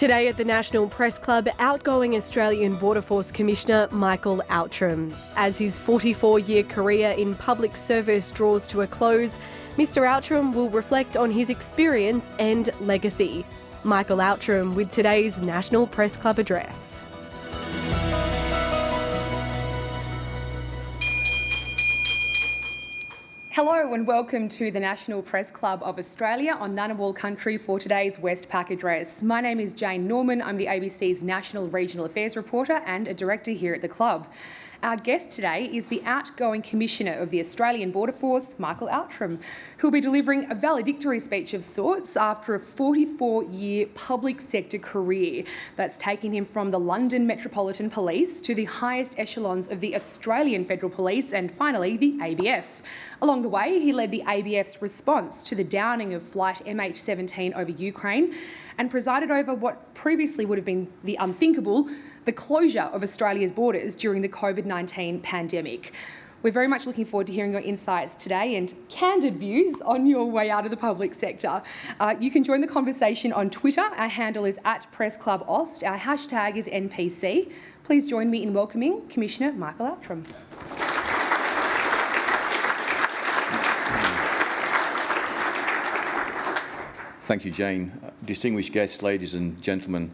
Today at the National Press Club, outgoing Australian Border Force Commissioner Michael Outram. As his 44-year career in public service draws to a close, Mr Outram will reflect on his experience and legacy. Michael Outram with today's National Press Club address. Hello and welcome to the National Press Club of Australia on Ngunnawal country for today's Westpac address. My name is Jane Norman. I'm the ABC's National Regional Affairs reporter and a director here at the club. Our guest today is the outgoing Commissioner of the Australian Border Force, Michael Outram, who will be delivering a valedictory speech of sorts after a 44-year public sector career that's taken him from the London Metropolitan Police to the highest echelons of the Australian Federal Police and finally the ABF. Along the way, he led the ABF's response to the downing of flight MH17 over Ukraine and presided over what previously would have been the unthinkable, the closure of Australia's borders during the COVID-19 pandemic. We're very much looking forward to hearing your insights today and candid views on your way out of the public sector. You can join the conversation on Twitter. Our handle is @PressClubAust. Our hashtag is NPC. Please join me in welcoming Commissioner Michael Outram. Thank you, Jane. Distinguished guests, ladies and gentlemen,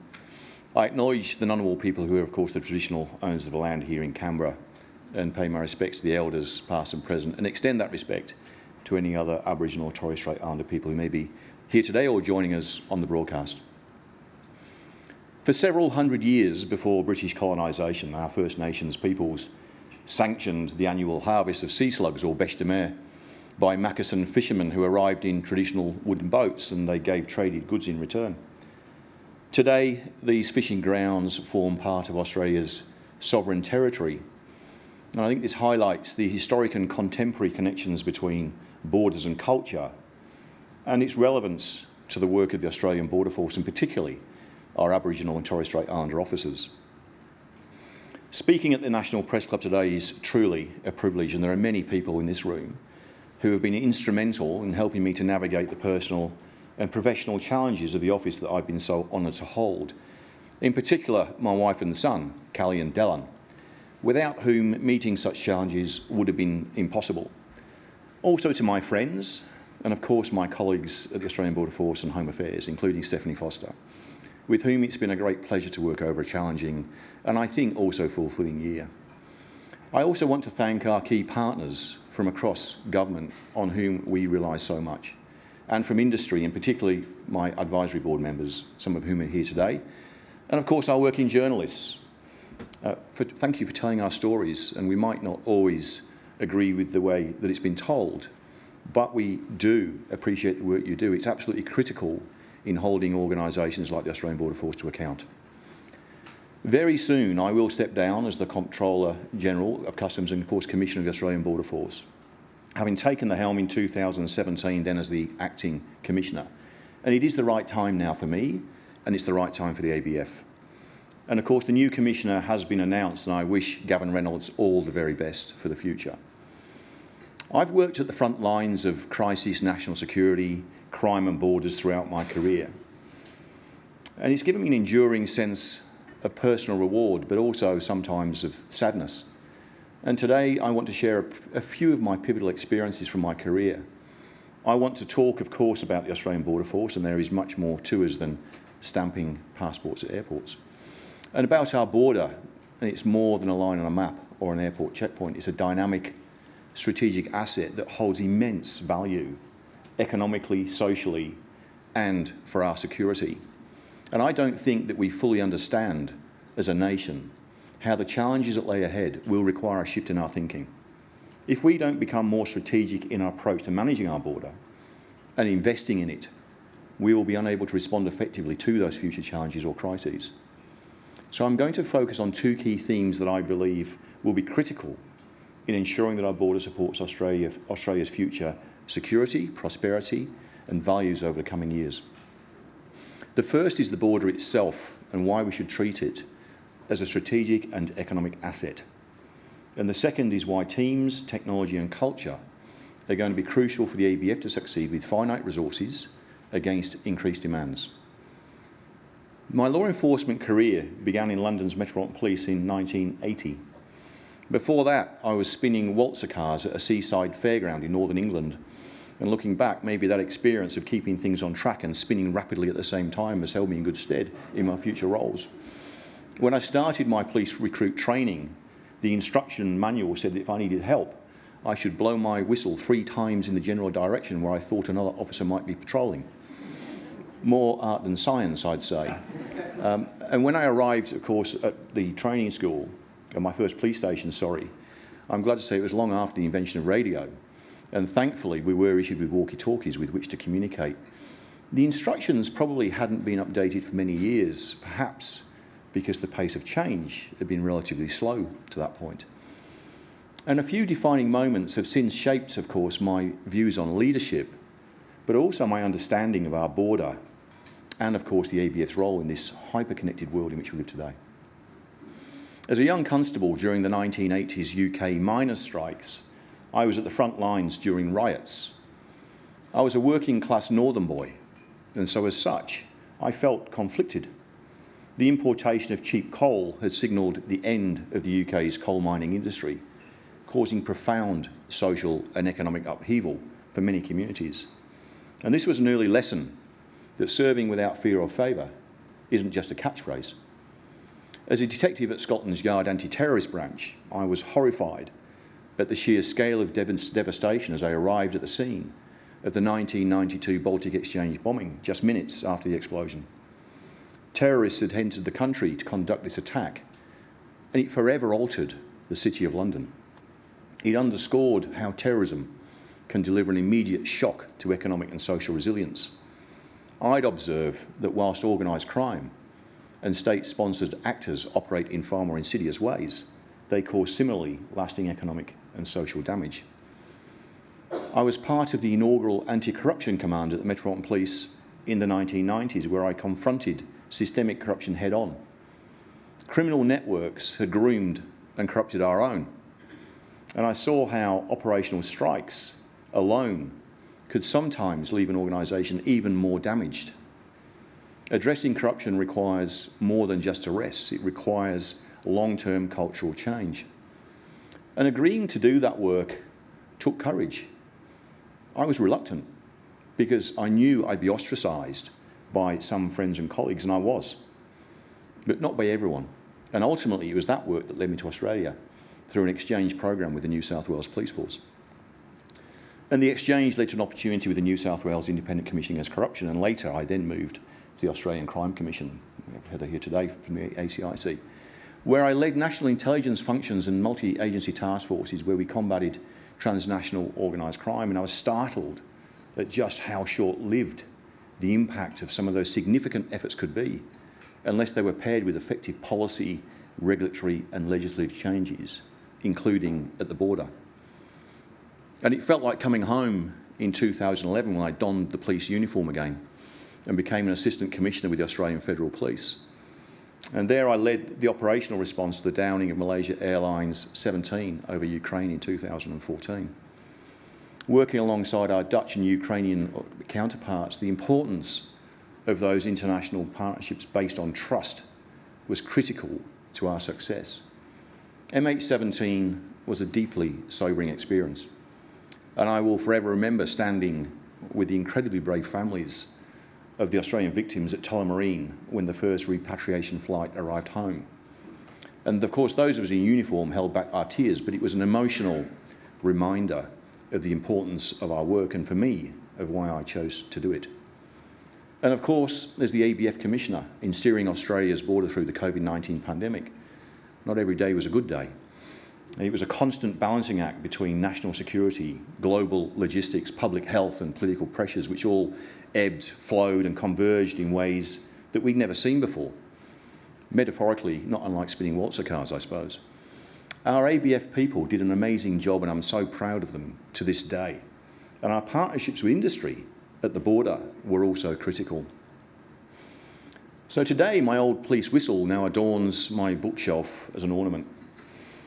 I acknowledge the Ngunnawal people who are, of course, the traditional owners of the land here in Canberra and pay my respects to the elders, past and present, and extend that respect to any other Aboriginal or Torres Strait Islander people who may be here today or joining us on the broadcast. For several hundred years before British colonisation, our First Nations peoples sanctioned the annual harvest of sea slugs, or bêche de mer, by Macassan fishermen who arrived in traditional wooden boats, and they gave traded goods in return. Today, these fishing grounds form part of Australia's sovereign territory. And I think this highlights the historic and contemporary connections between borders and culture and its relevance to the work of the Australian Border Force, and particularly our Aboriginal and Torres Strait Islander officers. Speaking at the National Press Club today is truly a privilege, and there are many people in this room who have been instrumental in helping me to navigate the personal and professional challenges of the office that I've been so honoured to hold. In particular, my wife and son, Callie and Dylan, without whom meeting such challenges would have been impossible. Also to my friends, and of course my colleagues at the Australian Border Force and Home Affairs, including Stephanie Foster, with whom it's been a great pleasure to work over a challenging and I think also fulfilling year. I also want to thank our key partners from across government on whom we rely so much, and from industry, and particularly my advisory board members, some of whom are here today, and of course our working journalists. Thank you for telling our stories, and we might not always agree with the way that it's been told, but we do appreciate the work you do. It's absolutely critical in holding organisations like the Australian Border Force to account. Very soon I will step down as the Comptroller-General of Customs and, of course, Commissioner of the Australian Border Force, having taken the helm in 2017 then as the Acting Commissioner. And it is the right time now for me, and it's the right time for the ABF. And of course the new Commissioner has been announced, and I wish Gavin Reynolds all the very best for the future. I've worked at the front lines of crisis, national security, crime and borders throughout my career. And it's given me an enduring sense of personal reward, but also sometimes of sadness. And today I want to share a few of my pivotal experiences from my career. I want to talk, of course, about the Australian Border Force, and there is much more to us than stamping passports at airports. And about our border, and it's more than a line on a map or an airport checkpoint. It's a dynamic, strategic asset that holds immense value, economically, socially, and for our security. And I don't think that we fully understand as a nation how the challenges that lay ahead will require a shift in our thinking. If we don't become more strategic in our approach to managing our border and investing in it, we will be unable to respond effectively to those future challenges or crises. So I'm going to focus on two key themes that I believe will be critical in ensuring that our border supports Australia's future security, prosperity and values over the coming years. The first is the border itself and why we should treat it as a strategic and economic asset. And the second is why teams, technology and culture are going to be crucial for the ABF to succeed with finite resources against increased demands. My law enforcement career began in London's Metropolitan Police in 1980. Before that, I was spinning waltzer cars at a seaside fairground in northern England. And looking back, maybe that experience of keeping things on track and spinning rapidly at the same time has held me in good stead in my future roles. When I started my police recruit training, the instruction manual said that if I needed help, I should blow my whistle 3 times in the general direction where I thought another officer might be patrolling. More art than science, I'd say. And when I arrived, of course, at the training school, at my first police station, I'm glad to say it was long after the invention of radio. And thankfully, we were issued with walkie-talkies with which to communicate. The instructions probably hadn't been updated for many years, perhaps because the pace of change had been relatively slow to that point. And a few defining moments have since shaped, of course, my views on leadership, but also my understanding of our border and, of course, the ABF's role in this hyper-connected world in which we live today. As a young constable during the 1980s UK miners' strikes, I was at the front lines during riots. I was a working-class northern boy, and so as such, I felt conflicted. The importation of cheap coal had signalled the end of the UK's coal mining industry, causing profound social and economic upheaval for many communities. And this was an early lesson that serving without fear or favour isn't just a catchphrase. As a detective at Scotland Yard Anti-Terrorist Branch, I was horrified at the sheer scale of devastation as I arrived at the scene of the 1992 Baltic Exchange bombing, just minutes after the explosion. Terrorists had entered the country to conduct this attack, and it forever altered the City of London. It underscored how terrorism can deliver an immediate shock to economic and social resilience. I'd observe that whilst organised crime and state-sponsored actors operate in far more insidious ways, they cause similarly lasting economic and social damage. I was part of the inaugural anti-corruption command at the Metropolitan Police in the 1990s, where I confronted systemic corruption head-on. Criminal networks had groomed and corrupted our own, and I saw how operational strikes alone could sometimes leave an organisation even more damaged. Addressing corruption requires more than just arrests. It requires long-term cultural change. And agreeing to do that work took courage. I was reluctant because I knew I'd be ostracised by some friends and colleagues, and I was, but not by everyone. And ultimately, it was that work that led me to Australia through an exchange program with the New South Wales Police Force. And the exchange led to an opportunity with the New South Wales Independent Commission Against Corruption, and later I then moved to the Australian Crime Commission. We have Heather here today from the ACIC, where I led national intelligence functions and multi-agency task forces where we combated transnational organised crime, and I was startled at just how short-lived the impact of some of those significant efforts could be unless they were paired with effective policy, regulatory and legislative changes, including at the border. And it felt like coming home in 2011 when I donned the police uniform again and became an assistant commissioner with the Australian Federal Police. And there I led the operational response to the downing of Malaysia Airlines 17 over Ukraine in 2014. Working alongside our Dutch and Ukrainian counterparts, the importance of those international partnerships based on trust was critical to our success. MH17 was a deeply sobering experience, and I will forever remember standing with the incredibly brave families of the Australian victims at Tullamarine when the first repatriation flight arrived home. And of course, those of us in uniform held back our tears, but it was an emotional reminder of the importance of our work and, for me, of why I chose to do it. And of course, as the ABF Commissioner in steering Australia's border through the COVID-19 pandemic, not every day was a good day. It was a constant balancing act between national security, global logistics, public health and political pressures, which all ebbed, flowed and converged in ways that we'd never seen before. Metaphorically, not unlike spinning waltzer cars, I suppose. Our ABF people did an amazing job, and I'm so proud of them to this day. And our partnerships with industry at the border were also critical. So today, my old police whistle now adorns my bookshelf as an ornament.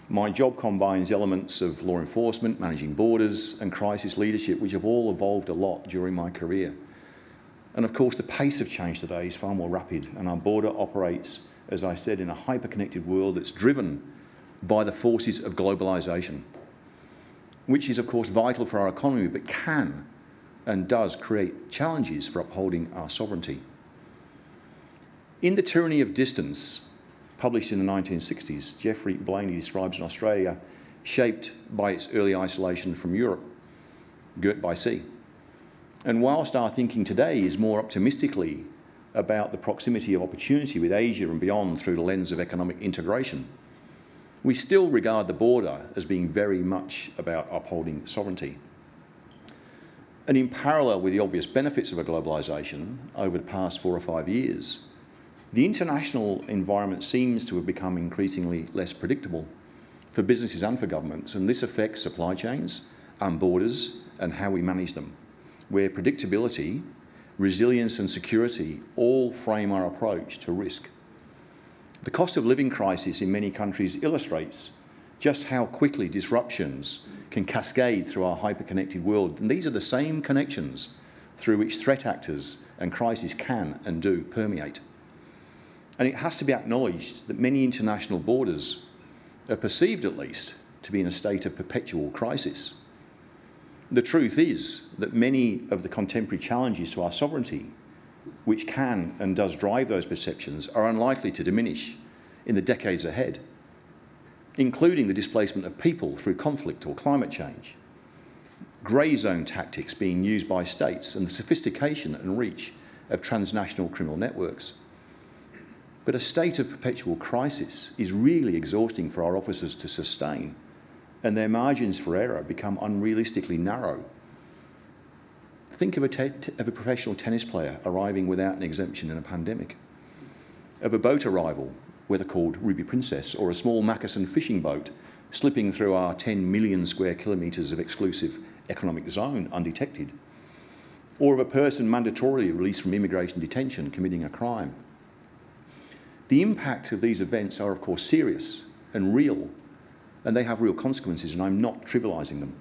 My job combines elements of law enforcement, managing borders, and crisis leadership, which have all evolved a lot during my career. And of course, the pace of change today is far more rapid, and our border operates, as I said, in a hyper-connected world that's driven by the forces of globalization, which is, of course, vital for our economy, but can and does create challenges for upholding our sovereignty. In The Tyranny of Distance, published in the 1960s, Geoffrey Blainey describes an Australia shaped by its early isolation from Europe, girt by sea. And whilst our thinking today is more optimistically about the proximity of opportunity with Asia and beyond through the lens of economic integration, we still regard the border as being very much about upholding sovereignty. And in parallel with the obvious benefits of a globalisation over the past 4 or 5 years, the international environment seems to have become increasingly less predictable for businesses and for governments, and this affects supply chains and borders and how we manage them, where predictability, resilience and security all frame our approach to risk. The cost of living crisis in many countries illustrates just how quickly disruptions can cascade through our hyper-connected world. And these are the same connections through which threat actors and crises can and do permeate. And it has to be acknowledged that many international borders are perceived, at least, to be in a state of perpetual crisis. The truth is that many of the contemporary challenges to our sovereignty, which can and does drive those perceptions, are unlikely to diminish in the decades ahead, including the displacement of people through conflict or climate change, grey zone tactics being used by states, and the sophistication and reach of transnational criminal networks. But a state of perpetual crisis is really exhausting for our officers to sustain, and their margins for error become unrealistically narrow. Think of a professional tennis player arriving without an exemption in a pandemic, of a boat arrival, whether called Ruby Princess, or a small Mackerson fishing boat slipping through our 10 million square kilometres of exclusive economic zone undetected, or of a person mandatorily released from immigration detention committing a crime. The impact of these events are, of course, serious and real, and they have real consequences, and I'm not trivialising them.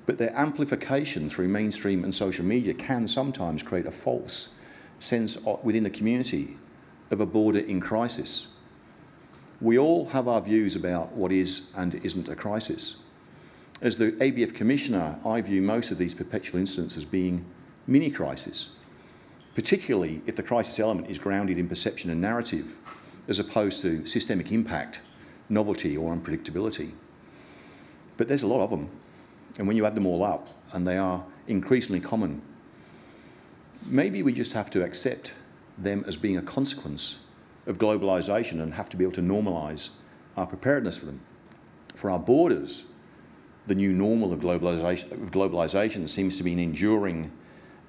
But their amplification through mainstream and social media can sometimes create a false sense within the community of a border in crisis. We all have our views about what is and isn't a crisis. As the ABF Commissioner, I view most of these perpetual incidents as being mini-crises, particularly if the crisis element is grounded in perception and narrative, as opposed to systemic impact, novelty or unpredictability. But there's a lot of them, and when you add them all up, and they are increasingly common, maybe we just have to accept them as being a consequence of globalisation and have to be able to normalise our preparedness for them. For our borders, the new normal of globalisation seems to be an enduring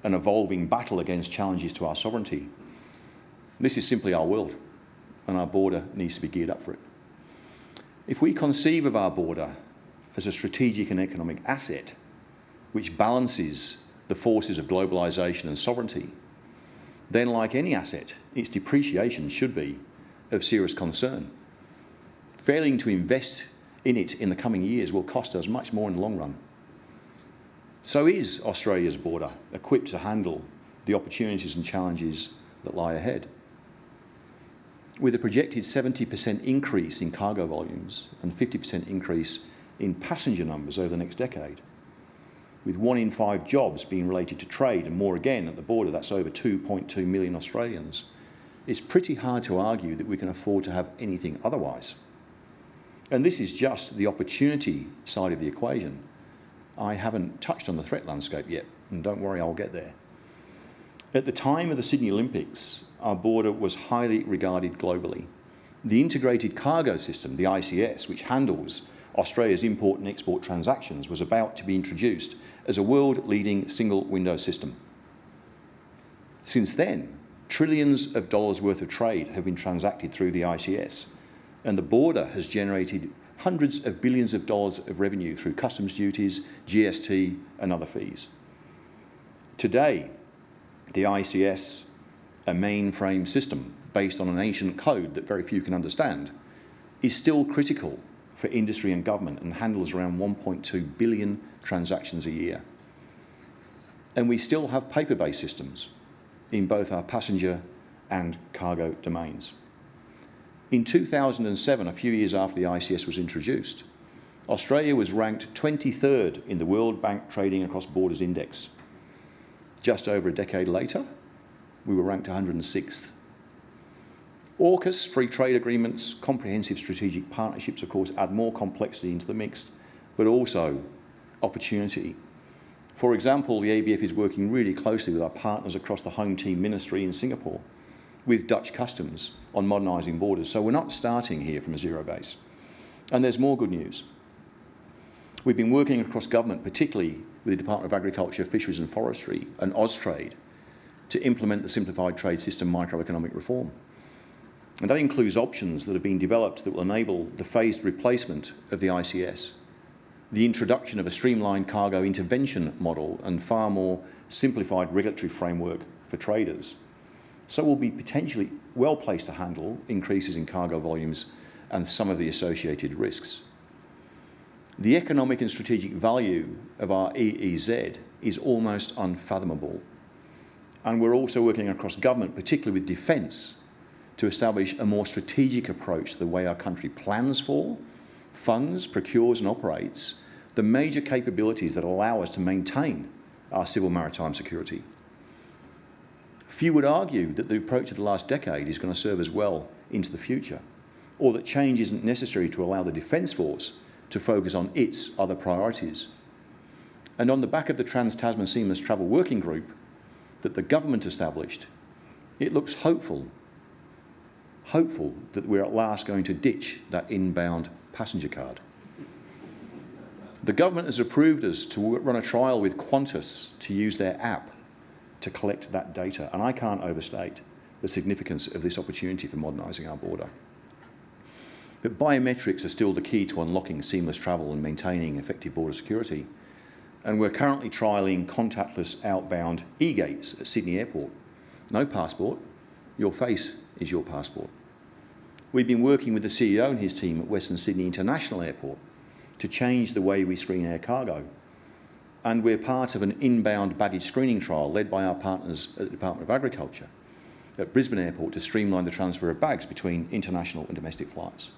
and evolving battle against challenges to our sovereignty. This is simply our world, and our border needs to be geared up for it. If we conceive of our border as a strategic and economic asset which balances the forces of globalisation and sovereignty, then like any asset, its depreciation should be of serious concern. Failing to invest in it in the coming years will cost us much more in the long run. So is Australia's border equipped to handle the opportunities and challenges that lie ahead? With a projected 70% increase in cargo volumes and 50% increase in passenger numbers over the next decade, with 1 in 5 jobs being related to trade and more again at the border, that's over 2.2 million Australians, it's pretty hard to argue that we can afford to have anything otherwise. And this is just the opportunity side of the equation. I haven't touched on the threat landscape yet, and don't worry, I'll get there. At the time of the Sydney Olympics, our border was highly regarded globally. The integrated cargo system, the ICS, which handles Australia's import and export transactions, was about to be introduced as a world-leading single-window system. Since then, trillions of dollars worth of trade have been transacted through the ICS, and the border has generated hundreds of billions of dollars of revenue through customs duties, GST and other fees. Today, the ICS, a mainframe system based on an ancient code that very few can understand, is still critical for industry and government and handles around 1.2 billion transactions a year. And we still have paper-based systems in both our passenger and cargo domains. In 2007, a few years after the ICS was introduced, Australia was ranked 23rd in the World Bank Trading Across Borders Index. Just over a decade later, we were ranked 106th. AUKUS, free trade agreements, comprehensive strategic partnerships, of course, add more complexity into the mix, but also opportunity. For example, the ABF is working really closely with our partners across the Home Team Ministry in Singapore, with Dutch Customs on modernising borders. So we're not starting here from a zero base. And there's more good news. We've been working across government, particularly with the Department of Agriculture, Fisheries and Forestry and Austrade, to implement the Simplified Trade System microeconomic reform. And that includes options that have been developed that will enable the phased replacement of the ICS, the introduction of a streamlined cargo intervention model and far more simplified regulatory framework for traders. So we'll be potentially well placed to handle increases in cargo volumes and some of the associated risks. The economic and strategic value of our EEZ is almost unfathomable. And we're also working across government, particularly with defence, to establish a more strategic approach to the way our country plans for, funds, procures and operates the major capabilities that allow us to maintain our civil maritime security. Few would argue that the approach of the last decade is going to serve us well into the future, or that change isn't necessary to allow the Defence Force to focus on its other priorities. And on the back of the Trans-Tasman Seamless Travel Working Group that the government established, it looks hopeful that we're at last going to ditch that inbound passenger card. The government has approved us to run a trial with Qantas to use their app to collect that data, and I can't overstate the significance of this opportunity for modernising our border. But biometrics are still the key to unlocking seamless travel and maintaining effective border security, and we're currently trialling contactless outbound e-gates at Sydney Airport. No passport, your face is your passport. We've been working with the CEO and his team at Western Sydney International Airport to change the way we screen air cargo. And we're part of an inbound baggage screening trial led by our partners at the Department of Agriculture at Brisbane Airport to streamline the transfer of bags between international and domestic flights.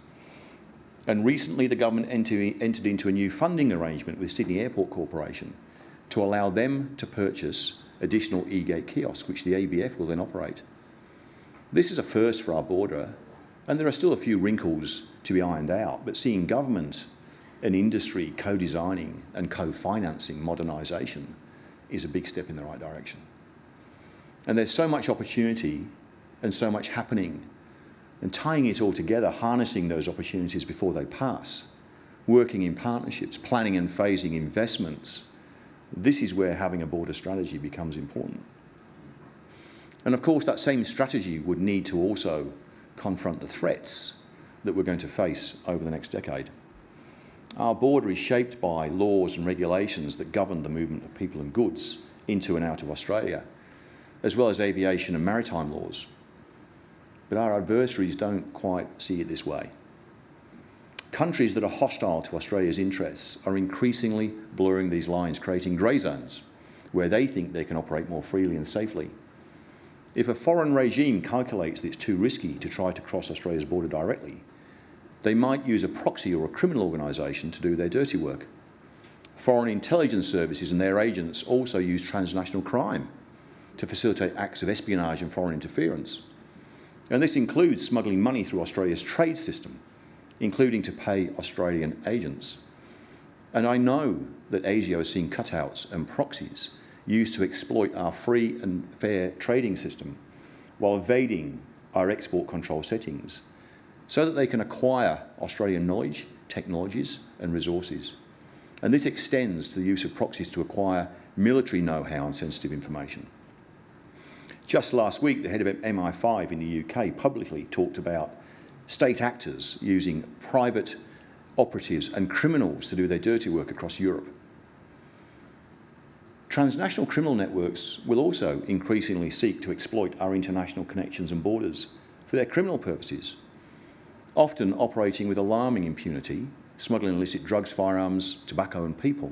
And recently the government entered into a new funding arrangement with Sydney Airport Corporation to allow them to purchase additional e-gate kiosks, which the ABF will then operate. This is a first for our border, and there are still a few wrinkles to be ironed out, but seeing government and industry co-designing and co-financing modernisation is a big step in the right direction. And there's so much opportunity and so much happening, and tying it all together, harnessing those opportunities before they pass, working in partnerships, planning and phasing investments, this is where having a border strategy becomes important. And of course, that same strategy would need to also confront the threats that we're going to face over the next decade. Our border is shaped by laws and regulations that govern the movement of people and goods into and out of Australia, as well as aviation and maritime laws. But our adversaries don't quite see it this way. Countries that are hostile to Australia's interests are increasingly blurring these lines, creating grey zones where they think they can operate more freely and safely. If a foreign regime calculates that it's too risky to try to cross Australia's border directly, they might use a proxy or a criminal organisation to do their dirty work. Foreign intelligence services and their agents also use transnational crime to facilitate acts of espionage and foreign interference. And this includes smuggling money through Australia's trade system, including to pay Australian agents. And I know that ASIO has seen cutouts and proxies used to exploit our free and fair trading system while evading our export control settings so that they can acquire Australian knowledge, technologies and resources. And this extends to the use of proxies to acquire military know-how and sensitive information. Just last week, the head of MI5 in the UK publicly talked about state actors using private operatives and criminals to do their dirty work across Europe. Transnational criminal networks will also increasingly seek to exploit our international connections and borders for their criminal purposes, often operating with alarming impunity, smuggling illicit drugs, firearms, tobacco and people.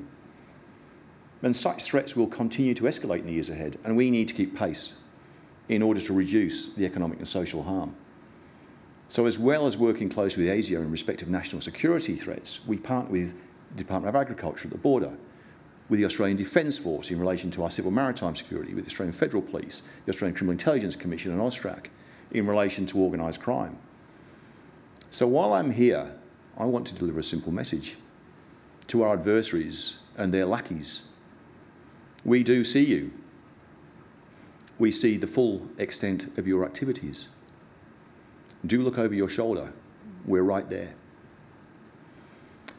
And such threats will continue to escalate in the years ahead, and we need to keep pace. in order to reduce the economic and social harm. So as well as working closely with ASIO in respect of national security threats, we partner with the Department of Agriculture at the border, with the Australian Defence Force in relation to our civil maritime security, with the Australian Federal Police, the Australian Criminal Intelligence Commission and AUSTRAC in relation to organised crime. So while I'm here, I want to deliver a simple message to our adversaries and their lackeys. We do see you. We see the full extent of your activities. Do look over your shoulder. We're right there.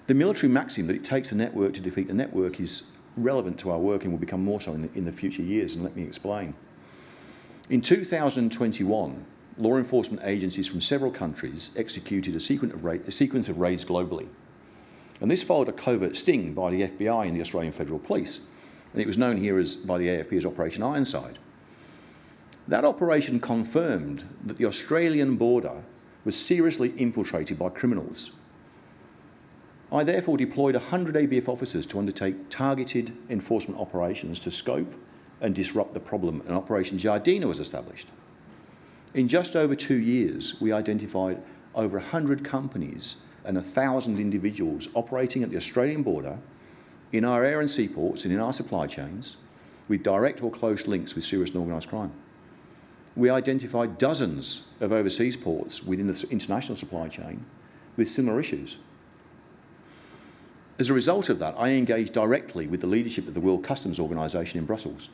The military maxim that it takes a network to defeat a network is relevant to our work and will become more so in the future years, and let me explain. In 2021, law enforcement agencies from several countries executed a sequence of raids globally. And this followed a covert sting by the FBI and the Australian Federal Police, and it was known here by the AFP as Operation Ironside. That operation confirmed that the Australian border was seriously infiltrated by criminals. I therefore deployed 100 ABF officers to undertake targeted enforcement operations to scope and disrupt the problem, and Operation Jardina was established. In just over 2 years, we identified over 100 companies and 1,000 individuals operating at the Australian border, in our air and seaports and in our supply chains, with direct or close links with serious and organised crime. We identified dozens of overseas ports within the international supply chain with similar issues. As a result of that, I engaged directly with the leadership of the World Customs Organisation in Brussels,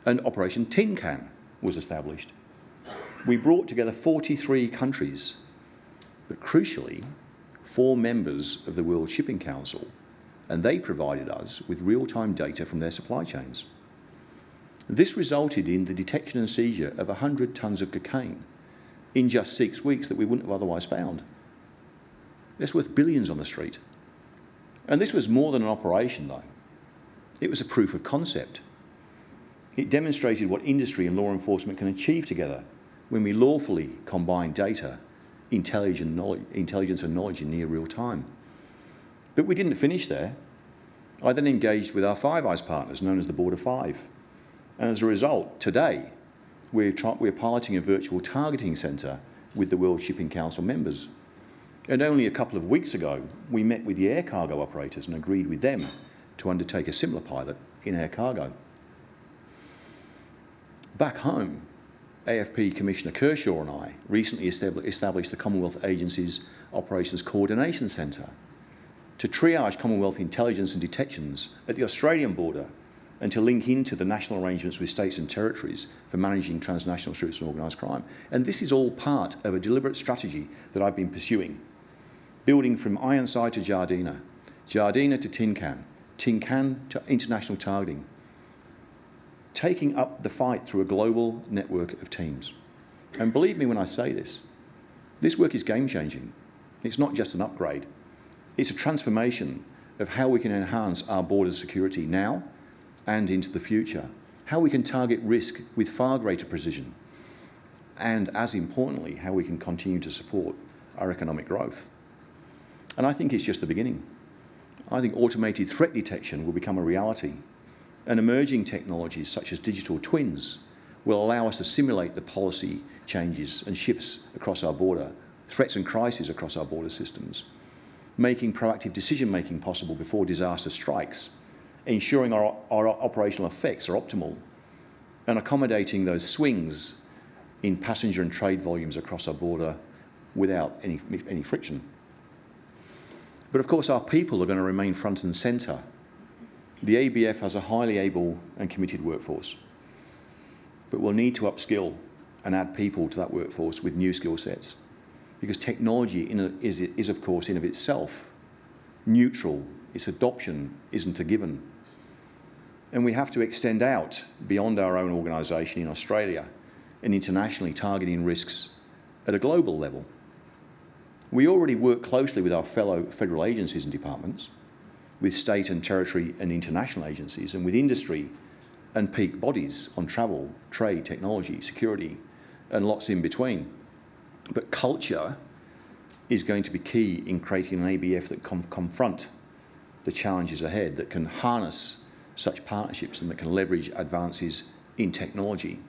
and Operation Tin Can was established. We brought together 43 countries, but crucially, 4 members of the World Shipping Council, and they provided us with real-time data from their supply chains. This resulted in the detection and seizure of 100 tonnes of cocaine in just 6 weeks that we wouldn't have otherwise found. That's worth billions on the street. And this was more than an operation, though. It was a proof of concept. It demonstrated what industry and law enforcement can achieve together when we lawfully combine data, intelligence and knowledge in near real time. But we didn't finish there. I then engaged with our Five Eyes partners, known as the Border Five. And as a result, today, we're piloting a virtual targeting centre with the World Shipping Council members. And only a couple of weeks ago, we met with the air cargo operators and agreed with them to undertake a similar pilot in air cargo. Back home, AFP Commissioner Kershaw and I recently established the Commonwealth Agency's Operations Coordination Centre to triage Commonwealth intelligence and detections at the Australian border and to link into the national arrangements with states and territories for managing transnational streets and organised crime. And this is all part of a deliberate strategy that I've been pursuing, building from Ironside to Jardina, Jardina to Tin Can to international targeting, taking up the fight through a global network of teams. And believe me when I say this work is game-changing. It's not just an upgrade. It's a transformation of how we can enhance our border security now and into the future, how we can target risk with far greater precision, and as importantly, how we can continue to support our economic growth. And I think it's just the beginning. I think automated threat detection will become a reality, and emerging technologies such as digital twins will allow us to simulate the policy changes and shifts across our border, threats and crises across our border systems, making proactive decision-making possible before disaster strikes, ensuring our operational effects are optimal, and accommodating those swings in passenger and trade volumes across our border without any friction. But of course, our people are going to remain front and centre. The ABF has a highly able and committed workforce, but we'll need to upskill and add people to that workforce with new skill sets, because technology is of course, in of itself, neutral. Its adoption isn't a given. And we have to extend out beyond our own organisation in Australia and internationally, targeting risks at a global level. We already work closely with our fellow federal agencies and departments, with state and territory and international agencies, and with industry and peak bodies on travel, trade, technology, security, and lots in between. But culture is going to be key in creating an ABF that can confront the challenges ahead, that can harness such partnerships and that can leverage advances in technology.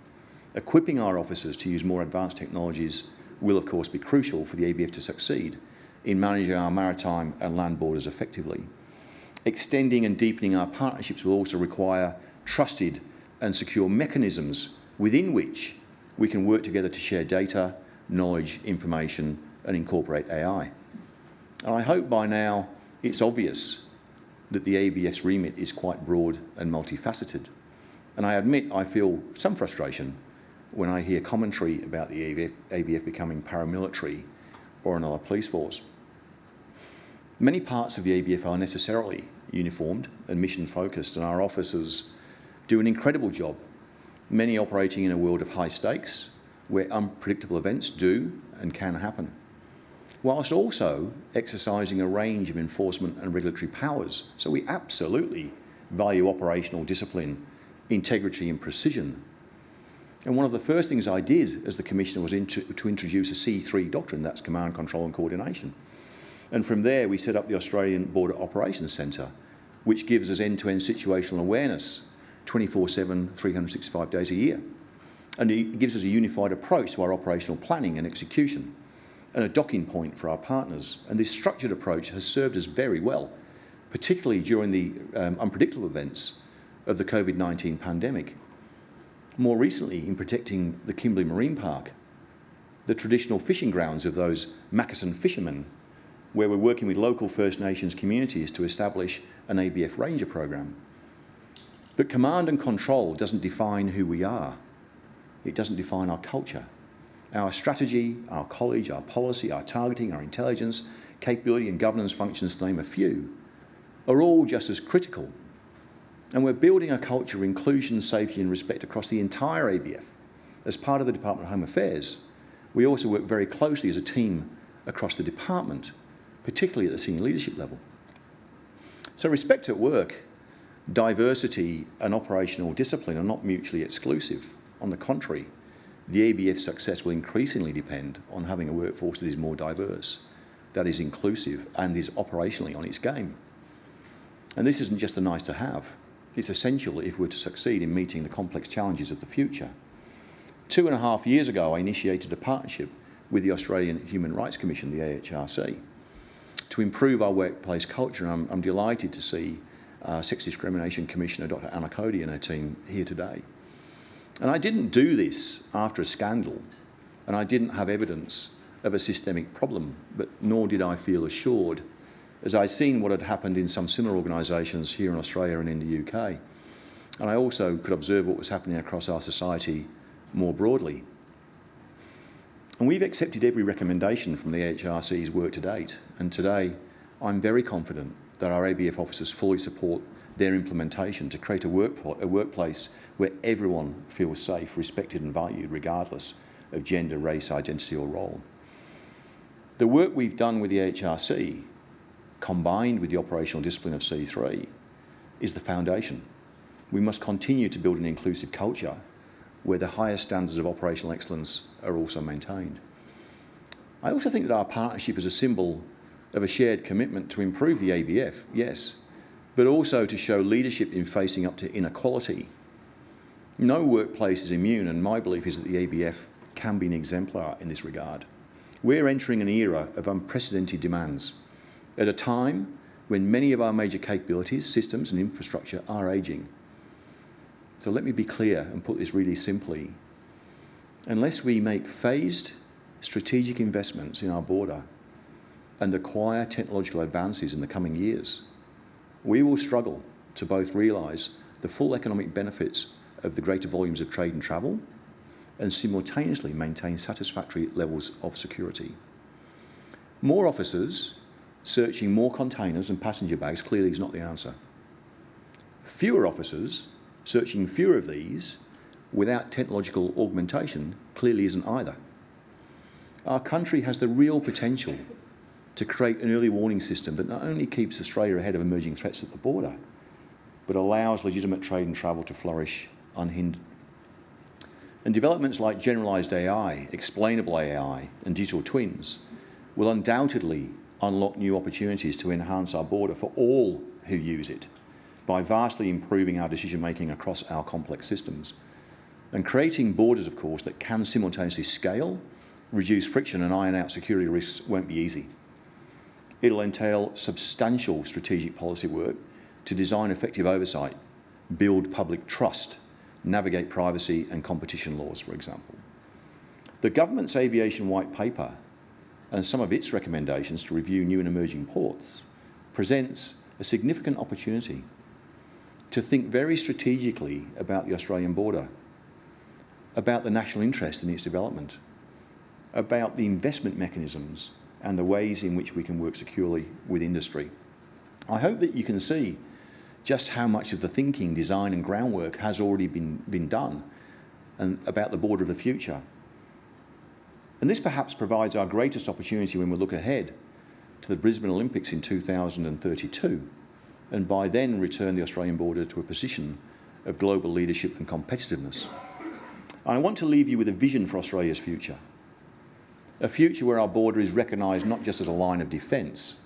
Equipping our officers to use more advanced technologies will, of course, be crucial for the ABF to succeed in managing our maritime and land borders effectively. Extending and deepening our partnerships will also require trusted and secure mechanisms within which we can work together to share data, knowledge, information, and incorporate AI. And I hope by now it's obvious that the ABF's remit is quite broad and multifaceted. And I admit I feel some frustration when I hear commentary about the ABF becoming paramilitary or another police force. Many parts of the ABF are necessarily uniformed and mission-focused, and our officers do an incredible job, many operating in a world of high stakes where unpredictable events do and can happen, whilst also exercising a range of enforcement and regulatory powers. So we absolutely value operational discipline, integrity and precision. And one of the first things I did as the Commissioner was to introduce a C3 doctrine, that's Command, Control and Coordination. And from there we set up the Australian Border Operations Centre, which gives us end-to-end situational awareness 24/7, 365 days a year. And it gives us a unified approach to our operational planning and execution, and a docking point for our partners. And this structured approach has served us very well, particularly during the unpredictable events of the COVID-19 pandemic. More recently, in protecting the Kimberley Marine Park, the traditional fishing grounds of those Macassan fishermen, where we're working with local First Nations communities to establish an ABF Ranger program. But command and control doesn't define who we are. It doesn't define our culture. Our strategy, our college, our policy, our targeting, our intelligence, capability and governance functions, to name a few, are all just as critical. And we're building a culture of inclusion, safety and respect across the entire ABF. As part of the Department of Home Affairs, we also work very closely as a team across the department, particularly at the senior leadership level. So respect at work, diversity and operational discipline are not mutually exclusive. On the contrary, the ABF's success will increasingly depend on having a workforce that is more diverse, that is inclusive and is operationally on its game. And this isn't just a nice to have, it's essential if we're to succeed in meeting the complex challenges of the future. 2.5 years ago, I initiated a partnership with the Australian Human Rights Commission, the AHRC, to improve our workplace culture. And I'm delighted to see Sex Discrimination Commissioner Dr. Anna Cody and her team here today. And I didn't do this after a scandal, and I didn't have evidence of a systemic problem, but nor did I feel assured, as I'd seen what had happened in some similar organisations here in Australia and in the UK. And I also could observe what was happening across our society more broadly. And we've accepted every recommendation from the AHRC's work to date, and today I'm very confident that our ABF officers fully support their implementation to create a workplace where everyone feels safe, respected and valued, regardless of gender, race, identity or role. The work we've done with the AHRC, combined with the operational discipline of C3, is the foundation. We must continue to build an inclusive culture where the highest standards of operational excellence are also maintained. I also think that our partnership is a symbol of a shared commitment to improve the ABF, yes, but also to show leadership in facing up to inequality. No workplace is immune, and my belief is that the ABF can be an exemplar in this regard. We're entering an era of unprecedented demands at a time when many of our major capabilities, systems and infrastructure are ageing. So let me be clear and put this really simply. Unless we make phased strategic investments in our border and acquire technological advances in the coming years, we will struggle to both realise the full economic benefits of the greater volumes of trade and travel and simultaneously maintain satisfactory levels of security. More officers searching more containers and passenger bags clearly is not the answer. Fewer officers searching fewer of these without technological augmentation clearly isn't either. Our country has the real potential to create an early warning system that not only keeps Australia ahead of emerging threats at the border, but allows legitimate trade and travel to flourish unhindered. And developments like generalised AI, explainable AI and digital twins will undoubtedly unlock new opportunities to enhance our border for all who use it by vastly improving our decision-making across our complex systems. And creating borders, of course, that can simultaneously scale, reduce friction and iron out security risks won't be easy. It'll entail substantial strategic policy work to design effective oversight, build public trust, navigate privacy and competition laws, for example. The government's aviation white paper and some of its recommendations to review new and emerging ports presents a significant opportunity to think very strategically about the Australian border, about the national interest in its development, about the investment mechanisms and the ways in which we can work securely with industry. I hope that you can see just how much of the thinking, design and groundwork has already been done and about the border of the future. And this perhaps provides our greatest opportunity when we look ahead to the Brisbane Olympics in 2032, and by then return the Australian border to a position of global leadership and competitiveness. I want to leave you with a vision for Australia's future. A future where our border is recognised not just as a line of defence,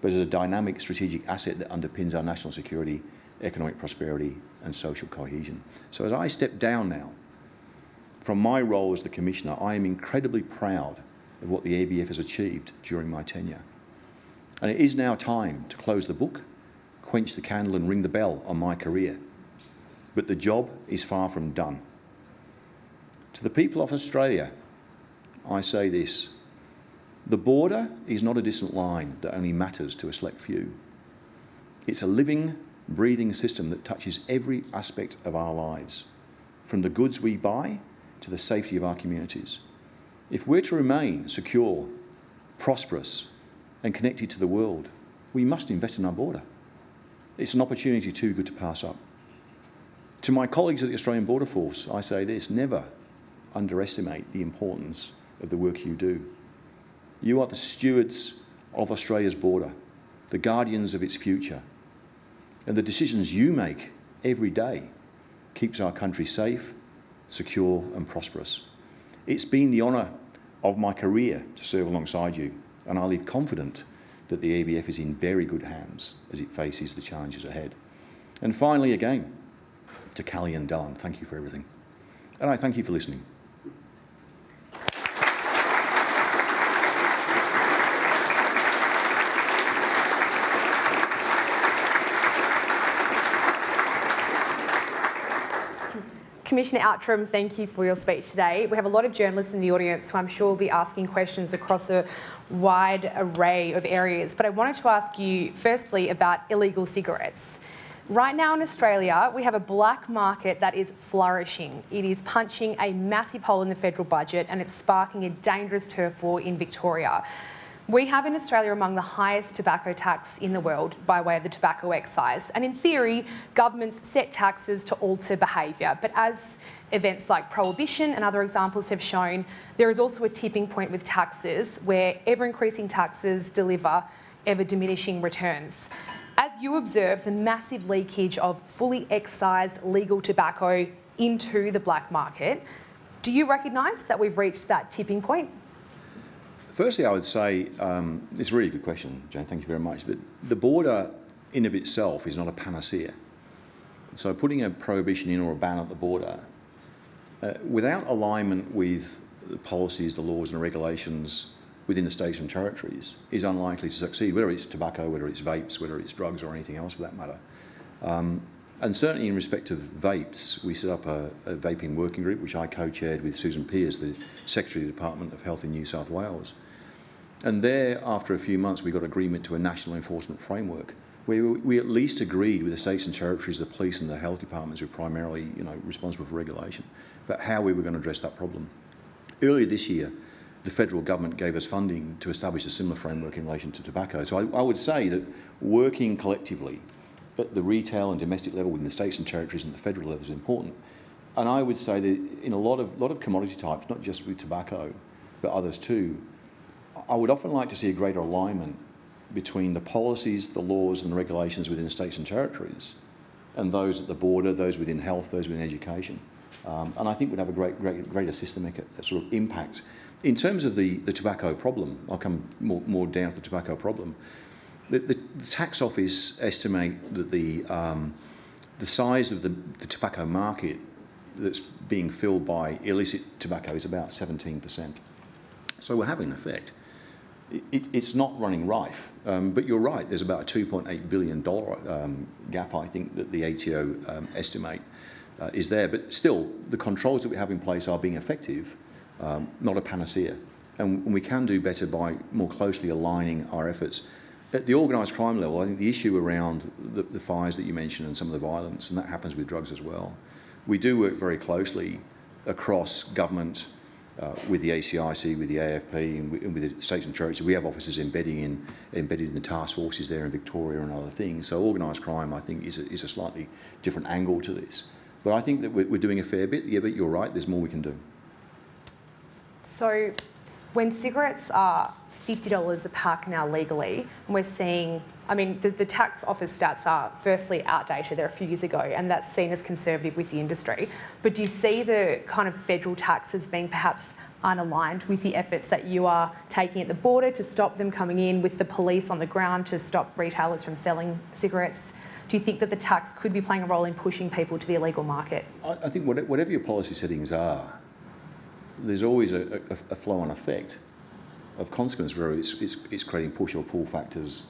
but as a dynamic strategic asset that underpins our national security, economic prosperity and social cohesion. So as I step down now from my role as the Commissioner, I am incredibly proud of what the ABF has achieved during my tenure. And it is now time to close the book, quench the candle and ring the bell on my career. But the job is far from done. To the people of Australia, I say this: the border is not a distant line that only matters to a select few. It's a living, breathing system that touches every aspect of our lives, from the goods we buy to the safety of our communities. If we're to remain secure, prosperous and connected to the world, we must invest in our border. It's an opportunity too good to pass up. To my colleagues at the Australian Border Force, I say this: never underestimate the importance of the work you do. You are the stewards of Australia's border, the guardians of its future, and the decisions you make every day keeps our country safe, secure and prosperous. It's been the honour of my career to serve alongside you, and I leave confident that the ABF is in very good hands as it faces the challenges ahead. And finally, again, to Callie and Dylan, thank you for everything. And I thank you for listening. Commissioner Outram, thank you for your speech today. We have a lot of journalists in the audience who I'm sure will be asking questions across a wide array of areas, but I wanted to ask you firstly about illegal cigarettes. Right now in Australia, we have a black market that is flourishing. It is punching a massive hole in the federal budget and it's sparking a dangerous turf war in Victoria. We have in Australia among the highest tobacco tax in the world by way of the tobacco excise. And in theory, governments set taxes to alter behaviour. But as events like Prohibition and other examples have shown, there is also a tipping point with taxes where ever-increasing taxes deliver ever-diminishing returns. As you observe the massive leakage of fully excised legal tobacco into the black market, do you recognise that we've reached that tipping point? Firstly, I would say, it's a really good question, Jane, thank you very much, but the border in of itself is not a panacea. So putting a prohibition in or a ban at the border, without alignment with the policies, the laws and the regulations within the states and territories, is unlikely to succeed, whether it's tobacco, whether it's vapes, whether it's drugs or anything else for that matter. And certainly in respect of vapes, we set up a vaping working group, which I co-chaired with Susan Pearce, the Secretary of the Department of Health in New South Wales. And there, after a few months, we got agreement to a national enforcement framework where we at least agreed with the states and territories, the police and the health departments who are primarily responsible for regulation, about how we were going to address that problem. Earlier this year, the federal government gave us funding to establish a similar framework in relation to tobacco. So I would say that working collectively at the retail and domestic level within the states and territories and the federal level is important. And I would say that in a lot of commodity types, not just with tobacco, but others too, I would often like to see a greater alignment between the policies, the laws and the regulations within the states and territories and those at the border, those within health, those within education. And I think we'd have a greater systemic sort of impact. In terms of the tobacco problem, I'll come more down to the tobacco problem. The tax office estimate that the size of the tobacco market that's being filled by illicit tobacco is about 17%. So we're having an effect. It's not running rife, but you're right, there's about a $2.8 billion gap, I think, that the ATO estimate is there. But still, the controls that we have in place are being effective, not a panacea. And we can do better by more closely aligning our efforts. At the organised crime level, I think the issue around the fires that you mentioned and some of the violence, and that happens with drugs as well, we do work very closely across government, with the ACIC, with the AFP, and with the states and territories. We have officers embedded in the task forces there in Victoria and other things. So organised crime, I think, is a slightly different angle to this. But I think that we're doing a fair bit. Yeah, but you're right, there's more we can do. So when cigarettes are $50 a pack now legally, and we're seeing, I mean, the tax office stats are firstly outdated, they're a few years ago, and that's seen as conservative with the industry. But do you see the kind of federal taxes being perhaps unaligned with the efforts that you are taking at the border to stop them coming in, with the police on the ground to stop retailers from selling cigarettes? Do you think that the tax could be playing a role in pushing people to the illegal market? I think whatever your policy settings are, there's always a flow-on effect of consequence, whether it's creating push or pull factors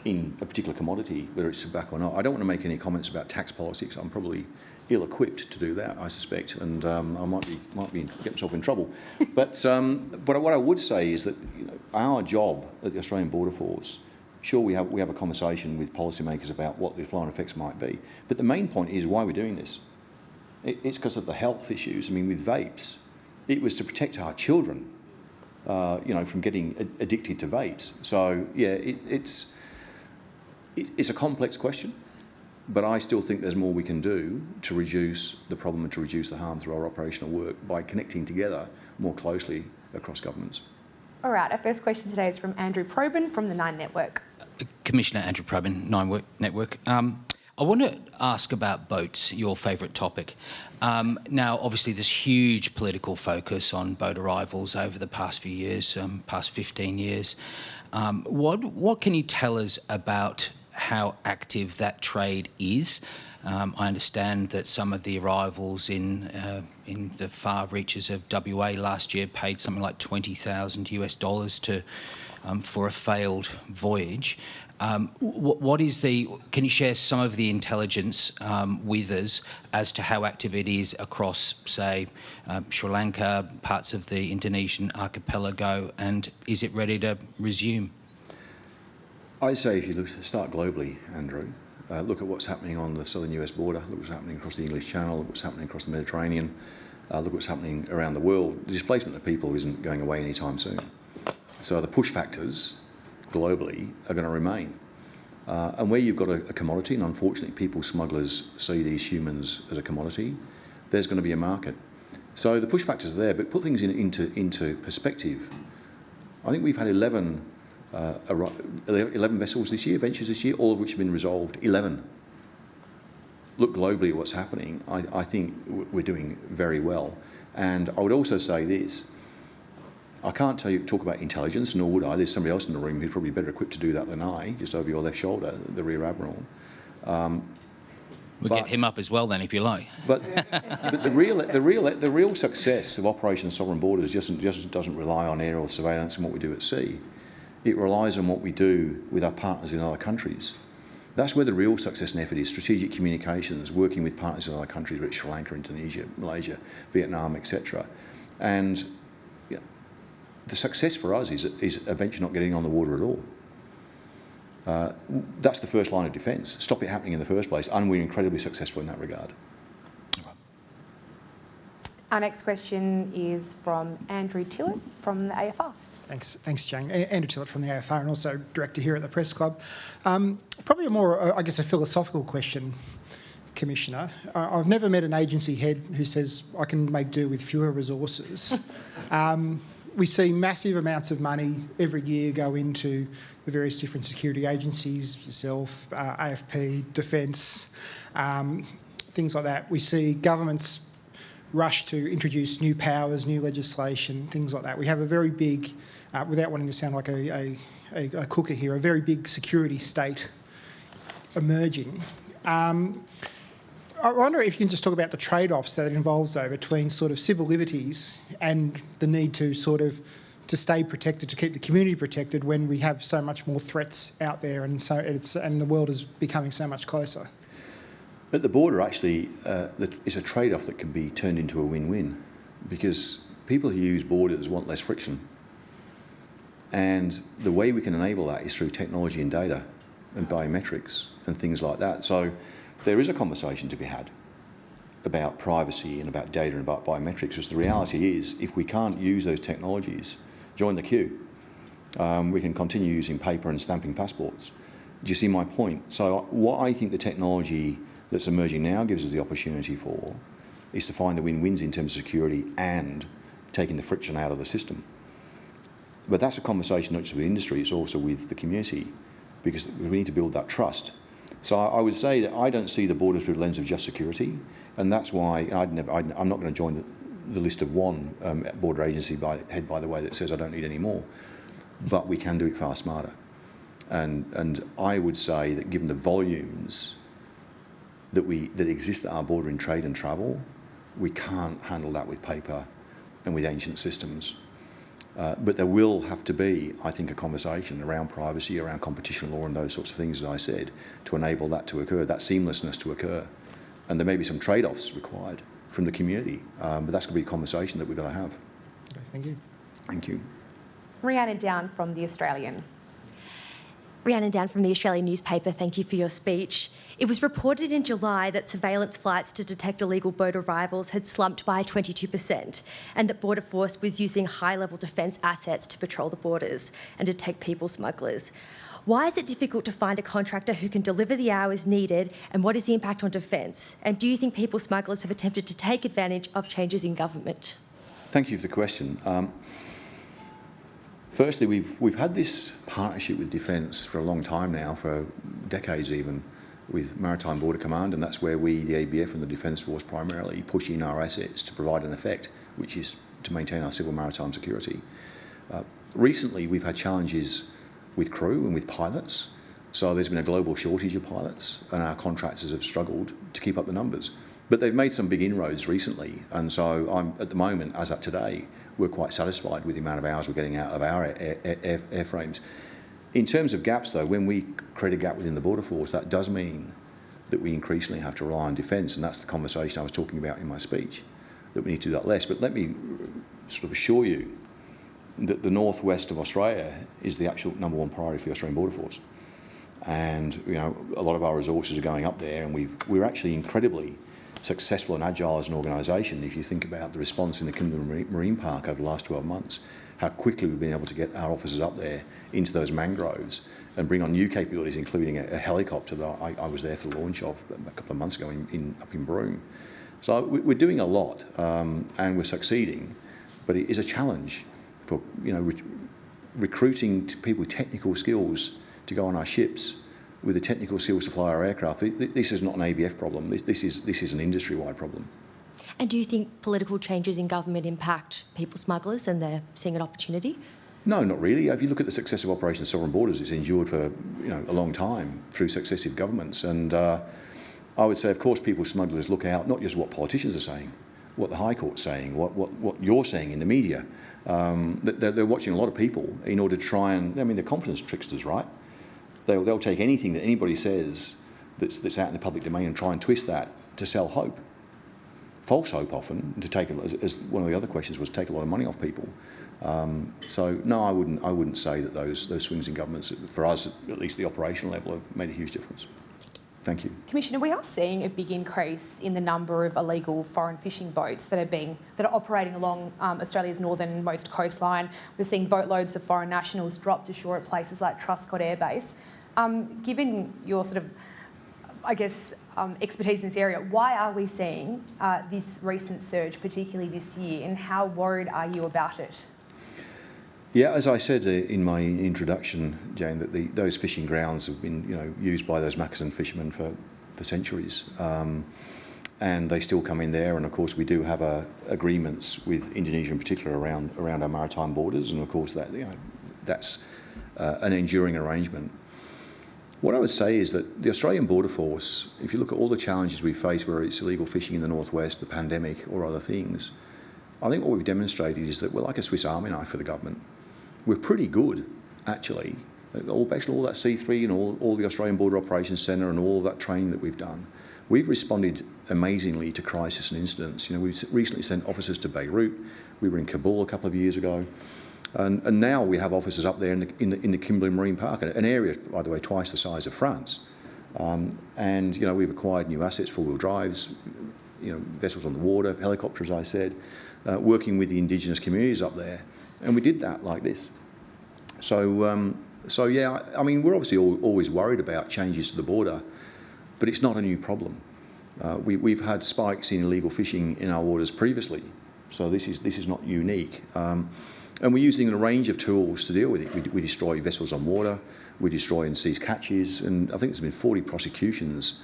in a particular commodity, whether it's tobacco or not. I don't want to make any comments about tax policy, because I'm probably ill-equipped to do that, I suspect, and I might get myself in trouble. But what I would say is that, you know, our job at the Australian Border Force, sure, we have a conversation with policymakers about what the flow-on effects might be, but the main point is why we're doing this. It's because of the health issues. I mean, with vapes, it was to protect our children, you know, from getting addicted to vapes. So yeah, it's a complex question, but I still think there's more we can do to reduce the problem and to reduce the harm through our operational work by connecting together more closely across governments. All right, our first question today is from Andrew Probyn from the Nine Network. Commissioner Andrew Probyn, Nine Network. I want to ask about boats, your favourite topic. Now, obviously, there's huge political focus on boat arrivals over the past few years, past 15 years. What can you tell us about how active that trade is? I understand that some of the arrivals in the far reaches of WA last year paid something like $20,000 for a failed voyage. Can you share some of the intelligence with us as to how active it is across, say, Sri Lanka, parts of the Indonesian archipelago, and is it ready to resume? I'd say if you start globally, Andrew, look at what's happening on the southern US border, look what's happening across the English Channel, look what's happening across the Mediterranean, look what's happening around the world. The displacement of people isn't going away anytime soon. So the push factors globally are going to remain. And where you've got a commodity, and unfortunately people, smugglers, see these humans as a commodity, there's going to be a market. So the push factors are there, but put things into perspective. I think we've had 11 vessels this year, ventures this year, all of which have been resolved. 11. Look globally at what's happening. I think we're doing very well. And I would also say this. I can't talk about intelligence, nor would I. There's somebody else in the room who's probably better equipped to do that than I, just over your left shoulder, the Rear Admiral. We'll get him up as well then, if you like. But the real success of Operation Sovereign Borders just doesn't rely on aerial surveillance and what we do at sea. It relies on what we do with our partners in other countries. That's where the real success and effort is: strategic communications, working with partners in other countries, like Sri Lanka, Indonesia, Malaysia, Vietnam, etc. And the success for us is a venture not getting on the water at all. That's the first line of defence. Stop it happening in the first place, and we're incredibly successful in that regard. Our next question is from Andrew Tillett from the AFR. Thanks, Jane. Andrew Tillett from the AFR, and also director here at the Press Club. Probably a more, I guess, a philosophical question, Commissioner. I've never met an agency head who says, I can make do with fewer resources. We see massive amounts of money every year go into the various different security agencies, yourself, AFP, Defence, things like that. We see governments rush to introduce new powers, new legislation, things like that. We have a very big, without wanting to sound like a cooker here, a very big security state emerging. I wonder if you can just talk about the trade-offs that it involves, though, between sort of civil liberties and the need to sort of to stay protected, to keep the community protected when we have so much more threats out there, and the world is becoming so much closer. At the border, actually, it's a trade-off that can be turned into a win-win, because people who use borders want less friction. And the way we can enable that is through technology and data and biometrics and things like that. So there is a conversation to be had about privacy and about data and about biometrics, because the reality is, if we can't use those technologies, join the queue. We can continue using paper and stamping passports. Do you see my point? So what I think the technology that's emerging now gives us the opportunity for is to find the win-wins in terms of security and taking the friction out of the system. But that's a conversation not just with industry, it's also with the community, because we need to build that trust. So I would say that I don't see the border through the lens of just security, and that's why I'm not going to join the list of one border agency by the way, that says I don't need any more. But we can do it far smarter. And I would say that given the volumes that exist at our border in trade and travel, we can't handle that with paper and with ancient systems. But there will have to be, I think, a conversation around privacy, around competition law and those sorts of things, as I said, to enable that to occur, that seamlessness to occur. And there may be some trade-offs required from the community, but that's going to be a conversation that we've got to have. Okay, thank you. Thank you. Rhiannon Down from The Australian. Rhiannon Down from the Australian newspaper, thank you for your speech. It was reported in July that surveillance flights to detect illegal boat arrivals had slumped by 22%, and that Border Force was using high-level defence assets to patrol the borders and detect people smugglers. Why is it difficult to find a contractor who can deliver the hours needed, and what is the impact on defence? And do you think people smugglers have attempted to take advantage of changes in government? Thank you for the question. Firstly, we've had this partnership with Defence for a long time now, for decades even, with Maritime Border Command, and that's where we, the ABF and the Defence Force primarily, push in our assets to provide an effect, which is to maintain our civil maritime security. Recently, we've had challenges with crew and with pilots, so there's been a global shortage of pilots, and our contractors have struggled to keep up the numbers. But they've made some big inroads recently, and so at the moment, as at today, we're quite satisfied with the amount of hours we're getting out of our airframes. In terms of gaps, though, when we create a gap within the Border Force, that does mean that we increasingly have to rely on defence, and that's the conversation I was talking about in my speech, that we need to do that less. But let me sort of assure you that the northwest of Australia is the actual #1 priority for the Australian Border Force. And a lot of our resources are going up there, and we're actually incredibly successful and agile as an organisation. If you think about the response in the Kimberley Marine Park over the last 12 months, how quickly we've been able to get our officers up there into those mangroves and bring on new capabilities, including a helicopter that I was there for the launch of a couple of months ago up in Broome. So we're doing a lot, and we're succeeding, but it is a challenge for recruiting people with technical skills to go on our ships, with the technical skills to fly our aircraft. This is not an ABF problem. This is an industry-wide problem. And do you think political changes in government impact people smugglers and they're seeing an opportunity? No, not really. If you look at the success of Operation Sovereign Borders, it's endured for a long time through successive governments. And I would say, of course, people smugglers look out not just what politicians are saying, what the High Court's saying, what you're saying in the media. They're watching a lot of people in order to try and, they're confidence tricksters, right? They'll take anything that anybody says that's out in the public domain and try and twist that to sell hope. False hope often, to take, as one of the other questions was, take a lot of money off people. So no, I wouldn't say that those swings in governments, for us at least the operational level, have made a huge difference. Thank you. Commissioner, we are seeing a big increase in the number of illegal foreign fishing boats that are operating along Australia's northernmost coastline. We're seeing boatloads of foreign nationals dropped ashore at places like Truscott Air Base. Given your sort of, expertise in this area, why are we seeing this recent surge, particularly this year, and how worried are you about it? Yeah, as I said in my introduction, Jane, that those fishing grounds have been used by those Mackenzie fishermen for centuries, and they still come in there. And of course, we do have agreements with Indonesia in particular around our maritime borders, and of course that's an enduring arrangement. What I would say is that the Australian Border Force, if you look at all the challenges we face, whether it's illegal fishing in the northwest, the pandemic or other things, I think what we've demonstrated is that we're like a Swiss Army knife for the government. We're pretty good, actually. Based on all that C3 and all the Australian Border Operations Centre and all of that training that we've done, we've responded amazingly to crisis and incidents. We've recently sent officers to Beirut. We were in Kabul a couple of years ago. And now we have officers up there in the Kimberley Marine Park, an area, by the way, twice the size of France. And we've acquired new assets, four-wheel drives, vessels on the water, helicopters, as I said, working with the indigenous communities up there. And we did that like this. So yeah, I mean, we're obviously always worried about changes to the border, but it's not a new problem. We've had spikes in illegal fishing in our waters previously, so this is not unique. And we're using a range of tools to deal with it. We destroy vessels on water, we destroy and seize catches, and I think there's been 40 prosecutions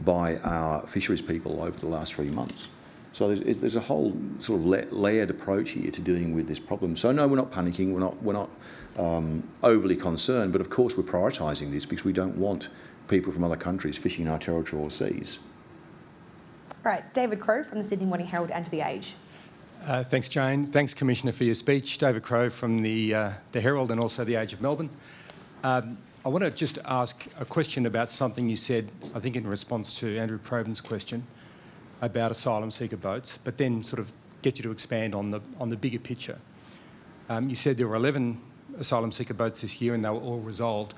by our fisheries people over the last 3 months. So there's a whole sort of layered approach here to dealing with this problem. So no, we're not panicking, we're not overly concerned, but of course we're prioritising this because we don't want people from other countries fishing in our territorial seas. Right, David Crowe from the Sydney Morning Herald and The Age. Thanks, Jane. Thanks, Commissioner, for your speech. David Crowe from the Herald and also The Age of Melbourne. I want to just ask a question about something you said, I think in response to Andrew Probyn's question about asylum seeker boats, but then sort of get you to expand on the bigger picture. You said there were 11 asylum seeker boats this year and they were all resolved.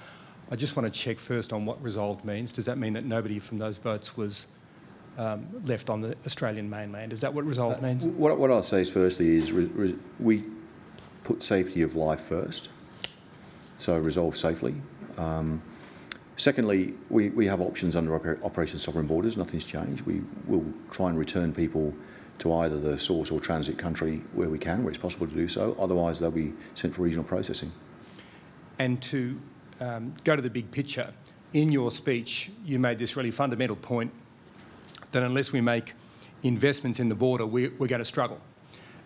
I just want to check first on what resolved means. Does that mean that nobody from those boats was left on the Australian mainland? Is that what resolved means? What I'll say is firstly is we put safety of life first, so resolve safely. Secondly, we have options under Operation Sovereign Borders. Nothing's changed. We will try and return people to either the source or transit country where we can, where it's possible to do so. Otherwise, they'll be sent for regional processing. And to go to the big picture, in your speech, you made this really fundamental point that unless we make investments in the border, we're going to struggle.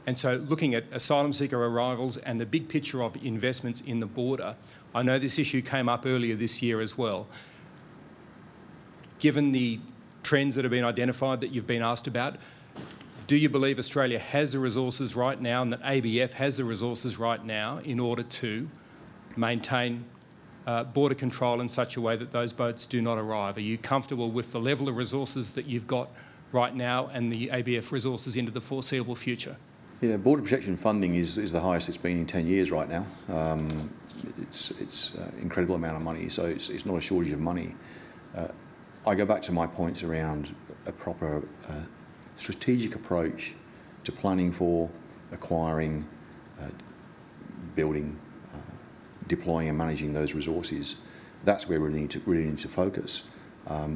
And so looking at asylum seeker arrivals and the big picture of investments in the border, I know this issue came up earlier this year as well. Given the trends that have been identified that you've been asked about, do you believe Australia has the resources right now and that ABF has the resources right now in order to maintain border control in such a way that those boats do not arrive? Are you comfortable with the level of resources that you've got right now and the ABF resources into the foreseeable future? Yeah, border protection funding is the highest it's been in 10 years right now. It's an incredible amount of money, so it's not a shortage of money. I go back to my points around a proper strategic approach to planning for, acquiring, building, deploying and managing those resources. That's where we really need to focus,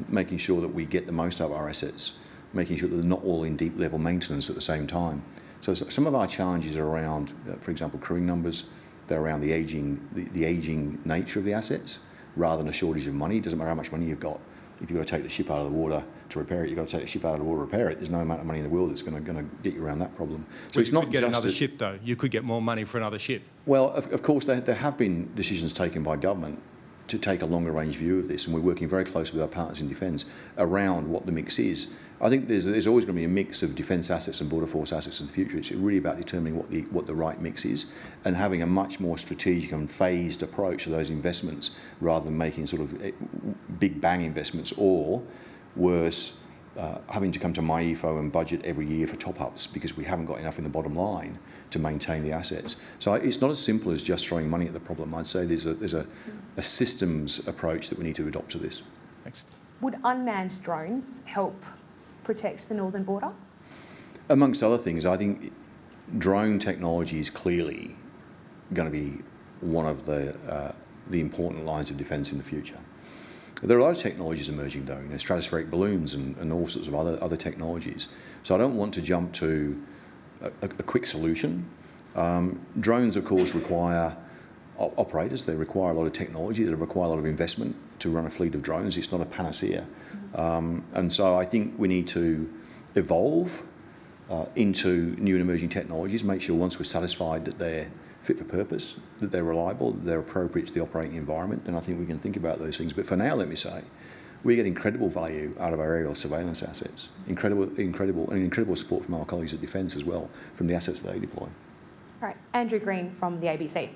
making sure that we get the most out of our assets, making sure that they're not all in deep level maintenance at the same time. So some of our challenges are around, for example, crewing numbers. They're around the aging nature of the assets rather than a shortage of money. It doesn't matter how much money you've got. If you've got to take the ship out of the water to repair it, you've got to take the ship out of the water to repair it. There's no amount of money in the world that's going to get you around that problem. So it's not just... You could get another ship, though. You could get more money for another ship. Well, of course, there have been decisions taken by government to take a longer range view of this, and we're working very closely with our partners in defence around what the mix is. I think there's always going to be a mix of defence assets and border force assets in the future. It's really about determining what the right mix is and having a much more strategic and phased approach to those investments rather than making sort of big bang investments or, worse, having to come to MyEFO and budget every year for top-ups because we haven't got enough in the bottom line to maintain the assets. So it's not as simple as just throwing money at the problem. I'd say there's a systems approach that we need to adopt to this. Thanks. Would unmanned drones help protect the northern border? Amongst other things, I think drone technology is clearly going to be one of the important lines of defence in the future. There are a lot of technologies emerging though, stratospheric balloons and all sorts of other technologies. So I don't want to jump to a quick solution. Drones, of course, require operators. They require a lot of technology. They require a lot of investment to run a fleet of drones. It's not a panacea. And so I think we need to evolve into new and emerging technologies, make sure once we're satisfied that they're fit for purpose, that they're reliable, that they're appropriate to the operating environment, then I think we can think about those things. But for now, let me say, we get incredible value out of our aerial surveillance assets, incredible support from our colleagues at Defence as well, from the assets they deploy. All right, Andrew Green from the ABC.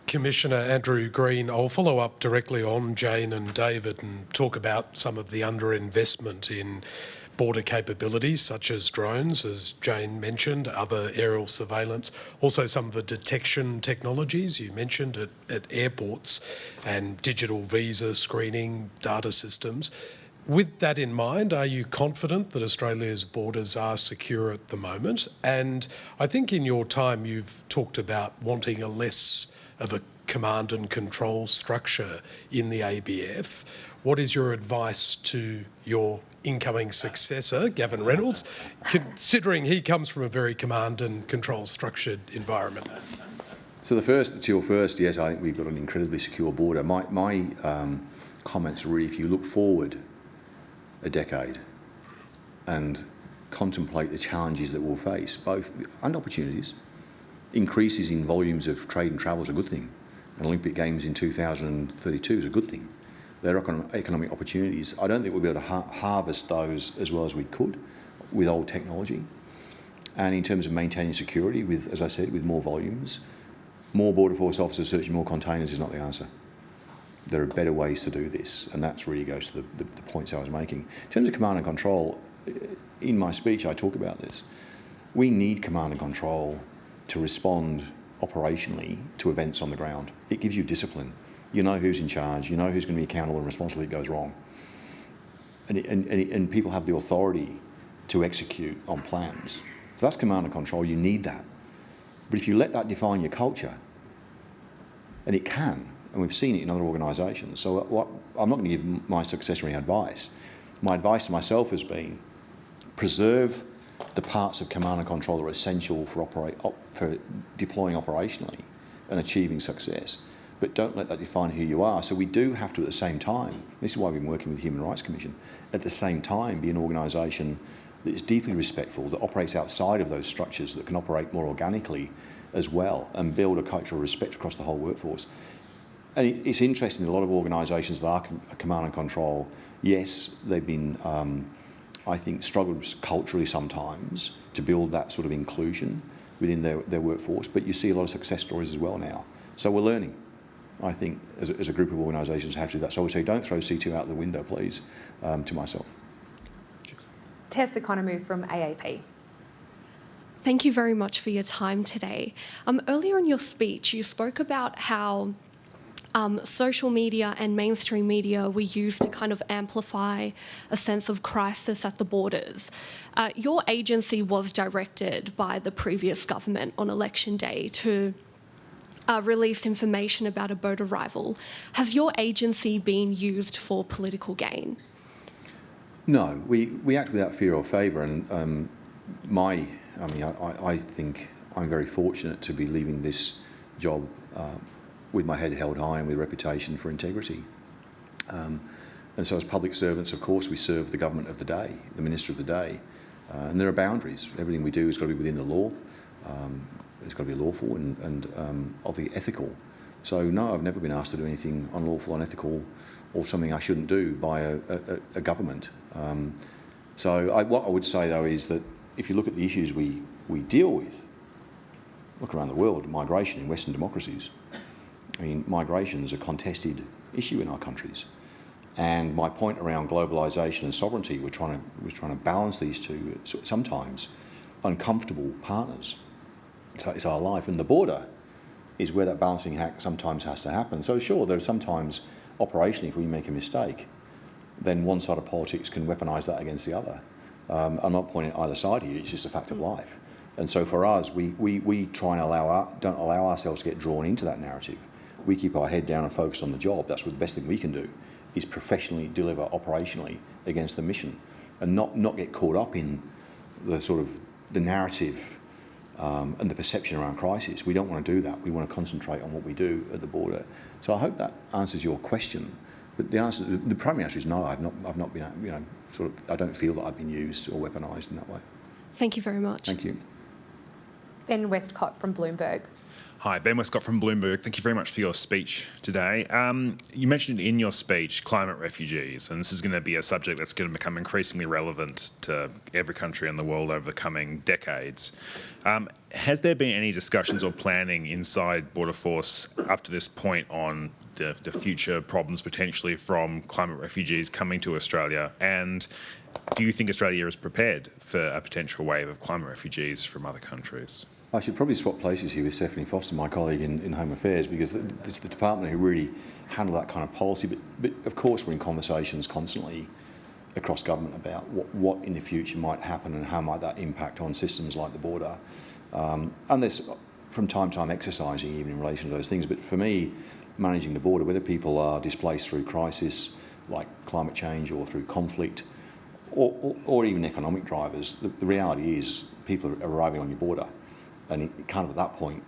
Commissioner Andrew Green, I'll follow up directly on Jane and David and talk about some of the underinvestment in border capabilities such as drones, as Jane mentioned, other aerial surveillance, also some of the detection technologies you mentioned at airports and digital visa screening data systems. With that in mind, are you confident that Australia's borders are secure at the moment? And I think in your time you've talked about wanting a less of a command and control structure in the ABF. What is your advice to your incoming successor, Gavin Reynolds, considering he comes from a very command and control structured environment? So to your first, yes, I think we've got an incredibly secure border. My comments are really, if you look forward a decade and contemplate the challenges that we'll face, both and opportunities. Increases in volumes of trade and travel is a good thing. An Olympic Games in 2032 is a good thing. They're economic opportunities. I don't think we'll be able to harvest those as well as we could with old technology. And in terms of maintaining security, with, as I said, with more volumes, more Border Force officers searching more containers is not the answer. There are better ways to do this, and that really goes to the points I was making. In terms of command and control, in my speech I talk about this. We need command and control to respond operationally to events on the ground. It gives you discipline. You know who's in charge, you know who's going to be accountable and responsible if it goes wrong. And people have the authority to execute on plans. So that's command and control, you need that. But if you let that define your culture, and it can, and we've seen it in other organisations, so I'm not going to give my successor any advice. My advice to myself has been, preserve the parts of command and control that are essential for deploying operationally and achieving success, but don't let that define who you are. So we do have to, at the same time, this is why we've been working with the Human Rights Commission, at the same time be an organisation that is deeply respectful, that operates outside of those structures, that can operate more organically as well and build a culture of respect across the whole workforce. And it's interesting, a lot of organisations that are command and control, yes, they've been, I think, struggled culturally sometimes to build that sort of inclusion within their workforce, but you see a lot of success stories as well now. So we're learning, I think, as a group of organisations how to do that. So I would say don't throw C2 out the window, please, to myself. Tess Economou from AAP. Thank you very much for your time today. Earlier in your speech, you spoke about how social media and mainstream media were used to kind of amplify a sense of crisis at the borders. Your agency was directed by the previous government on election day to release information about a boat arrival. Has your agency been used for political gain? No, we act without fear or favour, and I think I'm very fortunate to be leaving this job with my head held high and with a reputation for integrity. And so as public servants, of course, we serve the government of the day, the minister of the day, and there are boundaries. Everything we do has got to be within the law, it's got to be lawful and obviously ethical. So no, I've never been asked to do anything unlawful, unethical, or something I shouldn't do by a government. What I would say, though, is that if you look at the issues we deal with, look around the world, migration in Western democracies. I mean, migration is a contested issue in our countries. And my point around globalization and sovereignty, we're trying to balance these two, sometimes uncomfortable partners. It's our life, and the border is where that balancing act sometimes has to happen. So sure, there are sometimes, operationally, if we make a mistake, then one side of politics can weaponise that against the other. I'm not pointing at either side here, it's just a fact of life. And so for us, we try and don't allow ourselves to get drawn into that narrative. We keep our head down and focus on the job. That's what the best thing we can do, is professionally deliver operationally against the mission and not get caught up in the sort of the narrative and the perception around crisis. We don't want to do that. We want to concentrate on what we do at the border. So I hope that answers your question. But the primary answer is no. I've not been, I don't feel that I've been used or weaponised in that way. Thank you very much. Thank you. Ben Westcott from Bloomberg. Hi, Ben Westcott from Bloomberg. Thank you very much for your speech today. You mentioned in your speech climate refugees, and this is going to be a subject that's going to become increasingly relevant to every country in the world over the coming decades. Has there been any discussions or planning inside Border Force up to this point on the future problems potentially from climate refugees coming to Australia? And do you think Australia is prepared for a potential wave of climate refugees from other countries? I should probably swap places here with Stephanie Foster, my colleague in Home Affairs, because it's the department who really handle that kind of policy. But of course, we're in conversations constantly across government about what in the future might happen and how might that impact on systems like the border. And there's, from time to time, exercising even in relation to those things. But for me, managing the border, whether people are displaced through crisis, like climate change, or through conflict, or even economic drivers, the reality is people are arriving on your border. And it kind of at that point,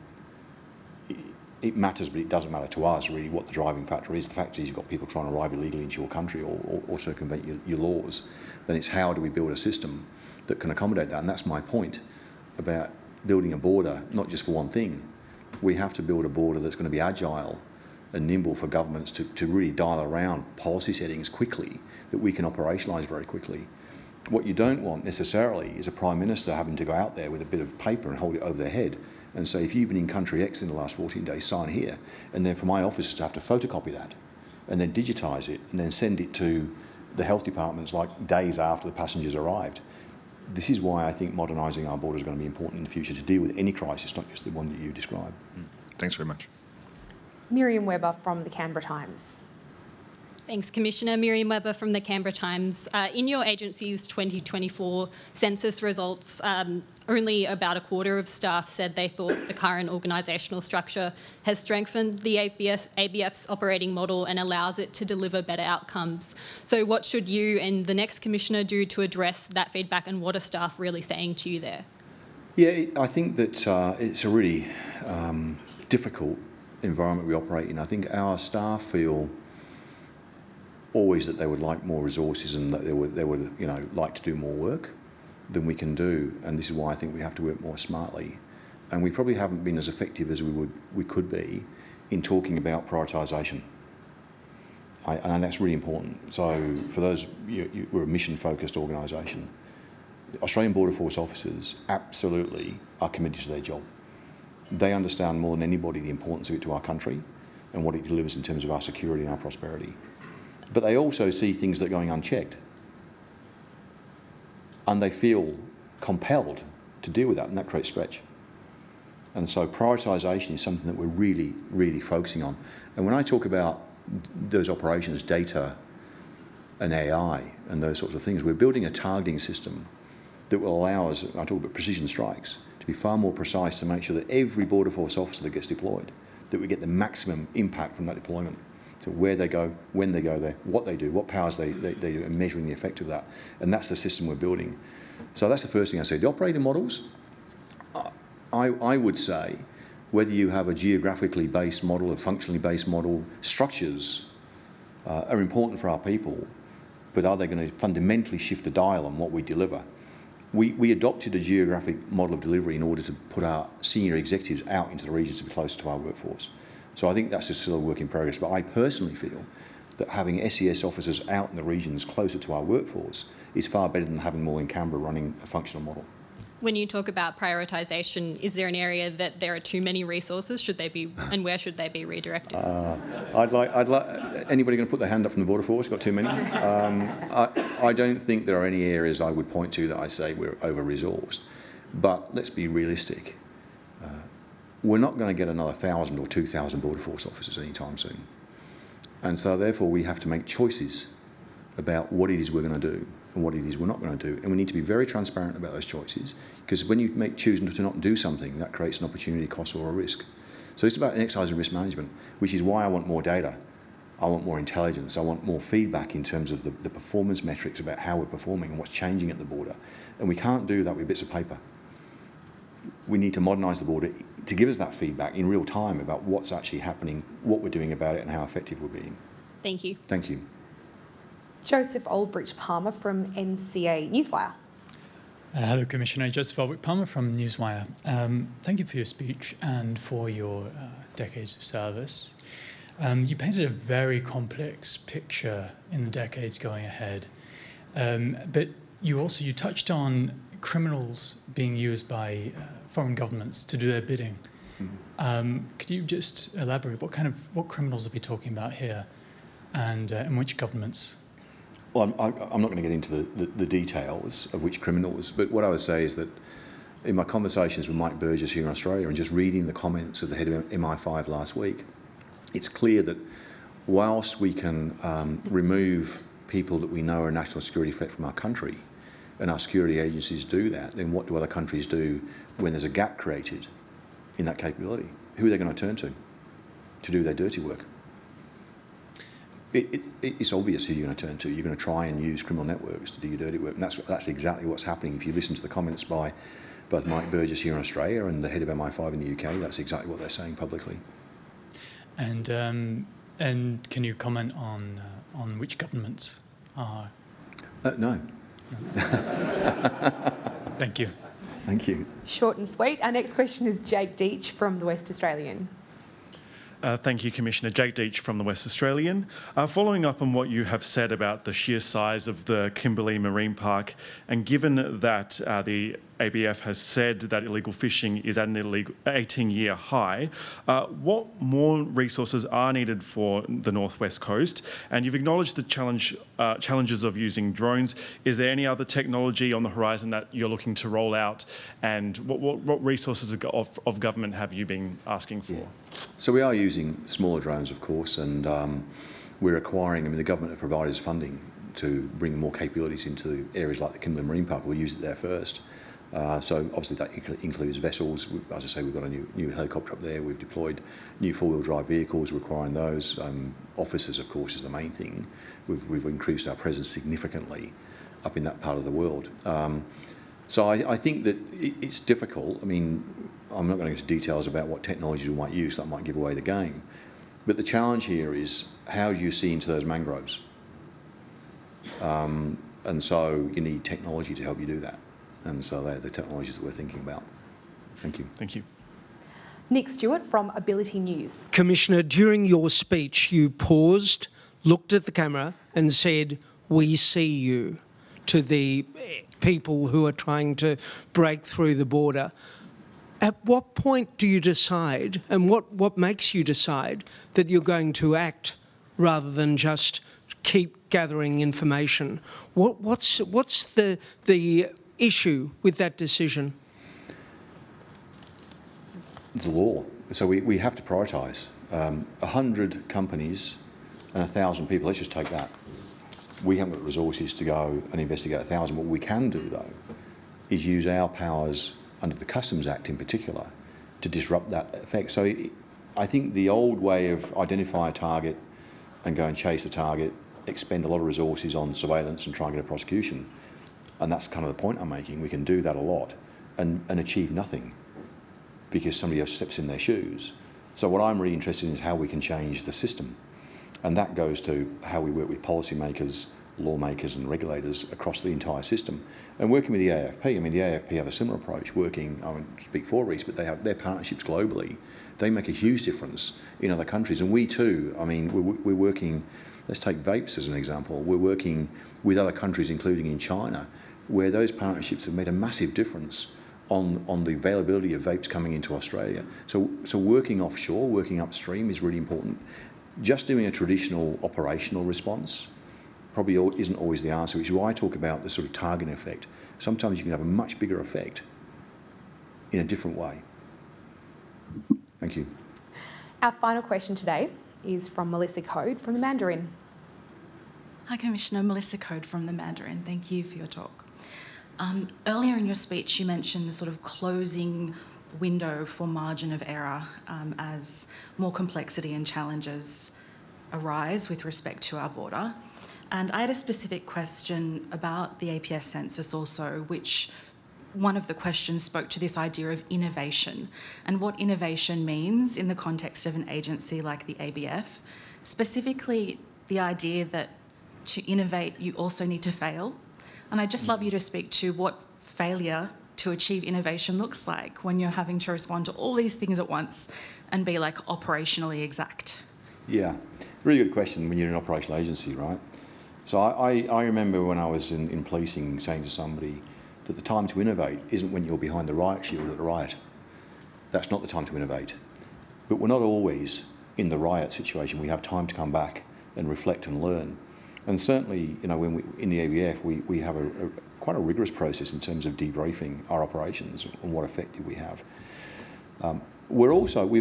it matters, but it doesn't matter to us really what the driving factor is. The fact is you've got people trying to arrive illegally into your country or circumvent your laws. Then it's how do we build a system that can accommodate that? And that's my point about building a border, not just for one thing. We have to build a border that's going to be agile and nimble for governments to really dial around policy settings quickly that we can operationalise very quickly. What you don't want necessarily is a Prime Minister having to go out there with a bit of paper and hold it over their head and say, if you've been in country X in the last 14 days, sign here. And then for my officers to have to photocopy that and then digitise it and then send it to the health departments like days after the passengers arrived. This is why I think modernising our border is going to be important in the future to deal with any crisis, not just the one that you describe. Thanks very much. Miriam Webber from the Canberra Times. Thanks, Commissioner. Miriam Webber from the Canberra Times. In your agency's 2024 census results, only about a quarter of staff said they thought the current organisational structure has strengthened the ABF's operating model and allows it to deliver better outcomes. So what should you and the next Commissioner do to address that feedback, and what are staff really saying to you there? Yeah, I think that it's a really difficult environment we operate in. I think our staff feel always that they would like more resources and that they would like to do more work than we can do, and this is why I think we have to work more smartly. And we probably haven't been as effective as we could be in talking about prioritisation. And that's really important. So for those, we're a mission-focused organisation. Australian Border Force officers absolutely are committed to their job. They understand more than anybody the importance of it to our country and what it delivers in terms of our security and our prosperity. But they also see things that are going unchecked. And they feel compelled to deal with that, and that creates stretch. And so prioritisation is something that we're really, really focusing on. And when I talk about those operations, data and AI and those sorts of things, we're building a targeting system that will allow us, I talk about precision strikes, to be far more precise to make sure that every Border Force officer that gets deployed, that we get the maximum impact from that deployment. So where they go, when they go there, what they do, what powers they do, and measuring the effect of that. And that's the system we're building. So that's the first thing I say. The operating models, I would say, whether you have a geographically based model, a functionally based model, structures are important for our people, but are they going to fundamentally shift the dial on what we deliver? We adopted a geographic model of delivery in order to put our senior executives out into the regions to be closer to our workforce. So I think that's still a work in progress. But I personally feel that having SES officers out in the regions closer to our workforce is far better than having them all in Canberra running a functional model. When you talk about prioritisation, is there an area that there are too many resources? Should they be, and where should they be redirected? I'd like. Anybody going to put their hand up from the Border Force? Got too many? I don't think there are any areas I would point to that I say we're over-resourced. But let's be realistic. We're not going to get another 1,000 or 2,000 Border Force officers anytime soon. And so therefore we have to make choices about what it is we're going to do and what it is we're not going to do. And we need to be very transparent about those choices, because when you choose to not do something, that creates an opportunity cost or a risk. So it's about an exercise in risk management, which is why I want more data. I want more intelligence. I want more feedback in terms of the performance metrics about how we're performing and what's changing at the border. And we can't do that with bits of paper. We need to modernise the border to give us that feedback in real time about what's actually happening, what we're doing about it, and how effective we're being. Thank you. Thank you. Joseph Aldrich Palmer from NCA Newswire. Hello, Commissioner. Joseph Palmer from Newswire. Thank you for your speech and for your decades of service. You painted a very complex picture in the decades going ahead, but you touched on criminals being used by foreign governments to do their bidding. Could you just elaborate what criminals are we talking about here, and which governments? Well, I'm not going to get into the details of which criminals, but what I would say is that in my conversations with Mike Burgess here in Australia and just reading the comments of the head of MI5 last week, it's clear that whilst we can remove people that we know are a national security threat from our country, and our security agencies do that, then what do other countries do when there's a gap created in that capability? Who are they going to turn to do their dirty work? It's obvious who you're going to turn to. You're going to try and use criminal networks to do your dirty work, and that's exactly what's happening. If you listen to the comments by both Mike Burgess here in Australia and the head of MI5 in the UK, that's exactly what they're saying publicly. And can you comment on which governments are? No. Thank you. Thank you. Short and sweet. Our next question is Jake Deach from the West Australian. Thank you, Commissioner. Jake Deach from the West Australian. Following up on what you have said about the sheer size of the Kimberley Marine Park, and given that the ABF has said that illegal fishing is at an 18-year high, what more resources are needed for the Northwest Coast? And you've acknowledged the challenges of using drones. Is there any other technology on the horizon that you're looking to roll out? And what resources of government have you been asking for? Yeah. So we are using smaller drones, of course, and we're acquiring, the government have provided us funding to bring more capabilities into areas like the Kimberley Marine Park. We'll use it there first. So obviously that includes vessels. As I say, we've got a new helicopter up there. We've deployed new four-wheel drive vehicles, requiring those. Officers, of course, is the main thing. We've increased our presence significantly up in that part of the world. So I think that it's difficult. I'm not going to go into details about what technologies we might use. That might give away the game. But the challenge here is, how do you see into those mangroves? And so you need technology to help you do that. And so they're the technologies that we're thinking about. Thank you. Thank you. Nick Stewart from Ability News. Commissioner, during your speech, you paused, looked at the camera and said, "We see you," to the people who are trying to break through the border. At what point do you decide, and what makes you decide that you're going to act rather than just keep gathering information? What's the issue with that decision? The law. So we have to prioritise. 100 companies and 1,000 people, let's just take that. We haven't got resources to go and investigate 1,000. What we can do, though, is use our powers under the Customs Act in particular to disrupt that effect. So I think the old way of identify a target and go and chase a target, expend a lot of resources on surveillance and try and get a prosecution, and that's kind of the point I'm making. We can do that a lot and achieve nothing because somebody else steps in their shoes. So what I'm really interested in is how we can change the system, and that goes to how we work with policymakers, lawmakers and regulators across the entire system. And working with the AFP, the AFP have a similar approach, working, I won't speak for Reece, but they have their partnerships globally. They make a huge difference in other countries, and we too. We're working, let's take Vapes as an example. We're working with other countries, including in China, where those partnerships have made a massive difference on the availability of vapes coming into Australia. So working offshore, working upstream is really important. Just doing a traditional operational response probably isn't always the answer, which is why I talk about the sort of targeting effect. Sometimes you can have a much bigger effect in a different way. Thank you. Our final question today is from Melissa Code from the Mandarin. Hi, Commissioner. Melissa Code from the Mandarin. Thank you for your talk. Earlier in your speech, you mentioned the sort of closing window for margin of error as more complexity and challenges arise with respect to our border. And I had a specific question about the APS census also, which one of the questions spoke to this idea of innovation and what innovation means in the context of an agency like the ABF, specifically the idea that to innovate, you also need to fail. And I'd just love you to speak to what failure to achieve innovation looks like when you're having to respond to all these things at once and be like operationally exact? Yeah, really good question when you're in an operational agency, right? So I remember when I was in policing saying to somebody that the time to innovate isn't when you're behind the riot shield at the riot. That's not the time to innovate. But we're not always in the riot situation. We have time to come back and reflect and learn. And certainly, you know, when we, in the ABF, we have quite a rigorous process in terms of debriefing our operations and what effect did we have. We've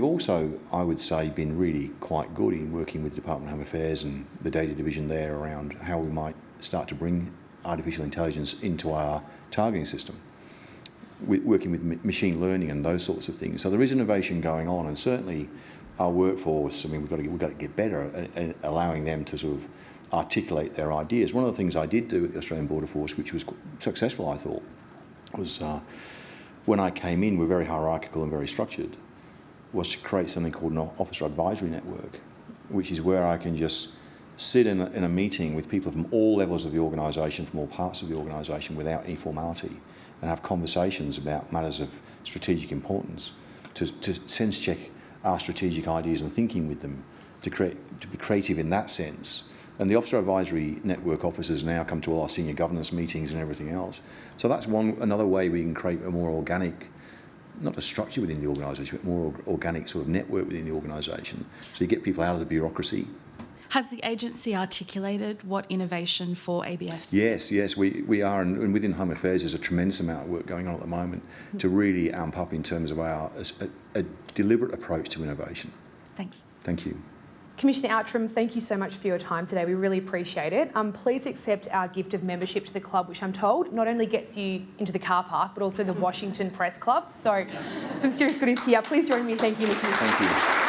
also, I would say, been really quite good in working with the Department of Home Affairs and the data division there around how we might start to bring artificial intelligence into our targeting system, working with machine learning and those sorts of things. So there is innovation going on, and certainly our workforce, I mean, we've got to get better at allowing them to sort of articulate their ideas. One of the things I did do at the Australian Border Force, which was successful, I thought, was when I came in, we're very hierarchical and very structured, was to create something called an officer advisory network, which is where I can just sit in a meeting with people from all levels of the organisation, from all parts of the organisation, without any formality, and have conversations about matters of strategic importance, to sense check our strategic ideas and thinking with them, to be creative in that sense. And the Officer Advisory Network officers now come to all our senior governance meetings and everything else. So that's another way we can create a more organic, not a structure within the organisation, but more organic sort of network within the organisation. So you get people out of the bureaucracy. Has the agency articulated what innovation for ABFs? Yes, we are, and within Home Affairs there's a tremendous amount of work going on at the moment to really amp up in terms of a deliberate approach to innovation. Thanks. Thank you. Commissioner Outram, thank you so much for your time today. We really appreciate it. Please accept our gift of membership to the club, which I'm told not only gets you into the car park, but also the Washington Press Club. So some serious goodies here. Please join me in thanking the Commissioner. Thank you.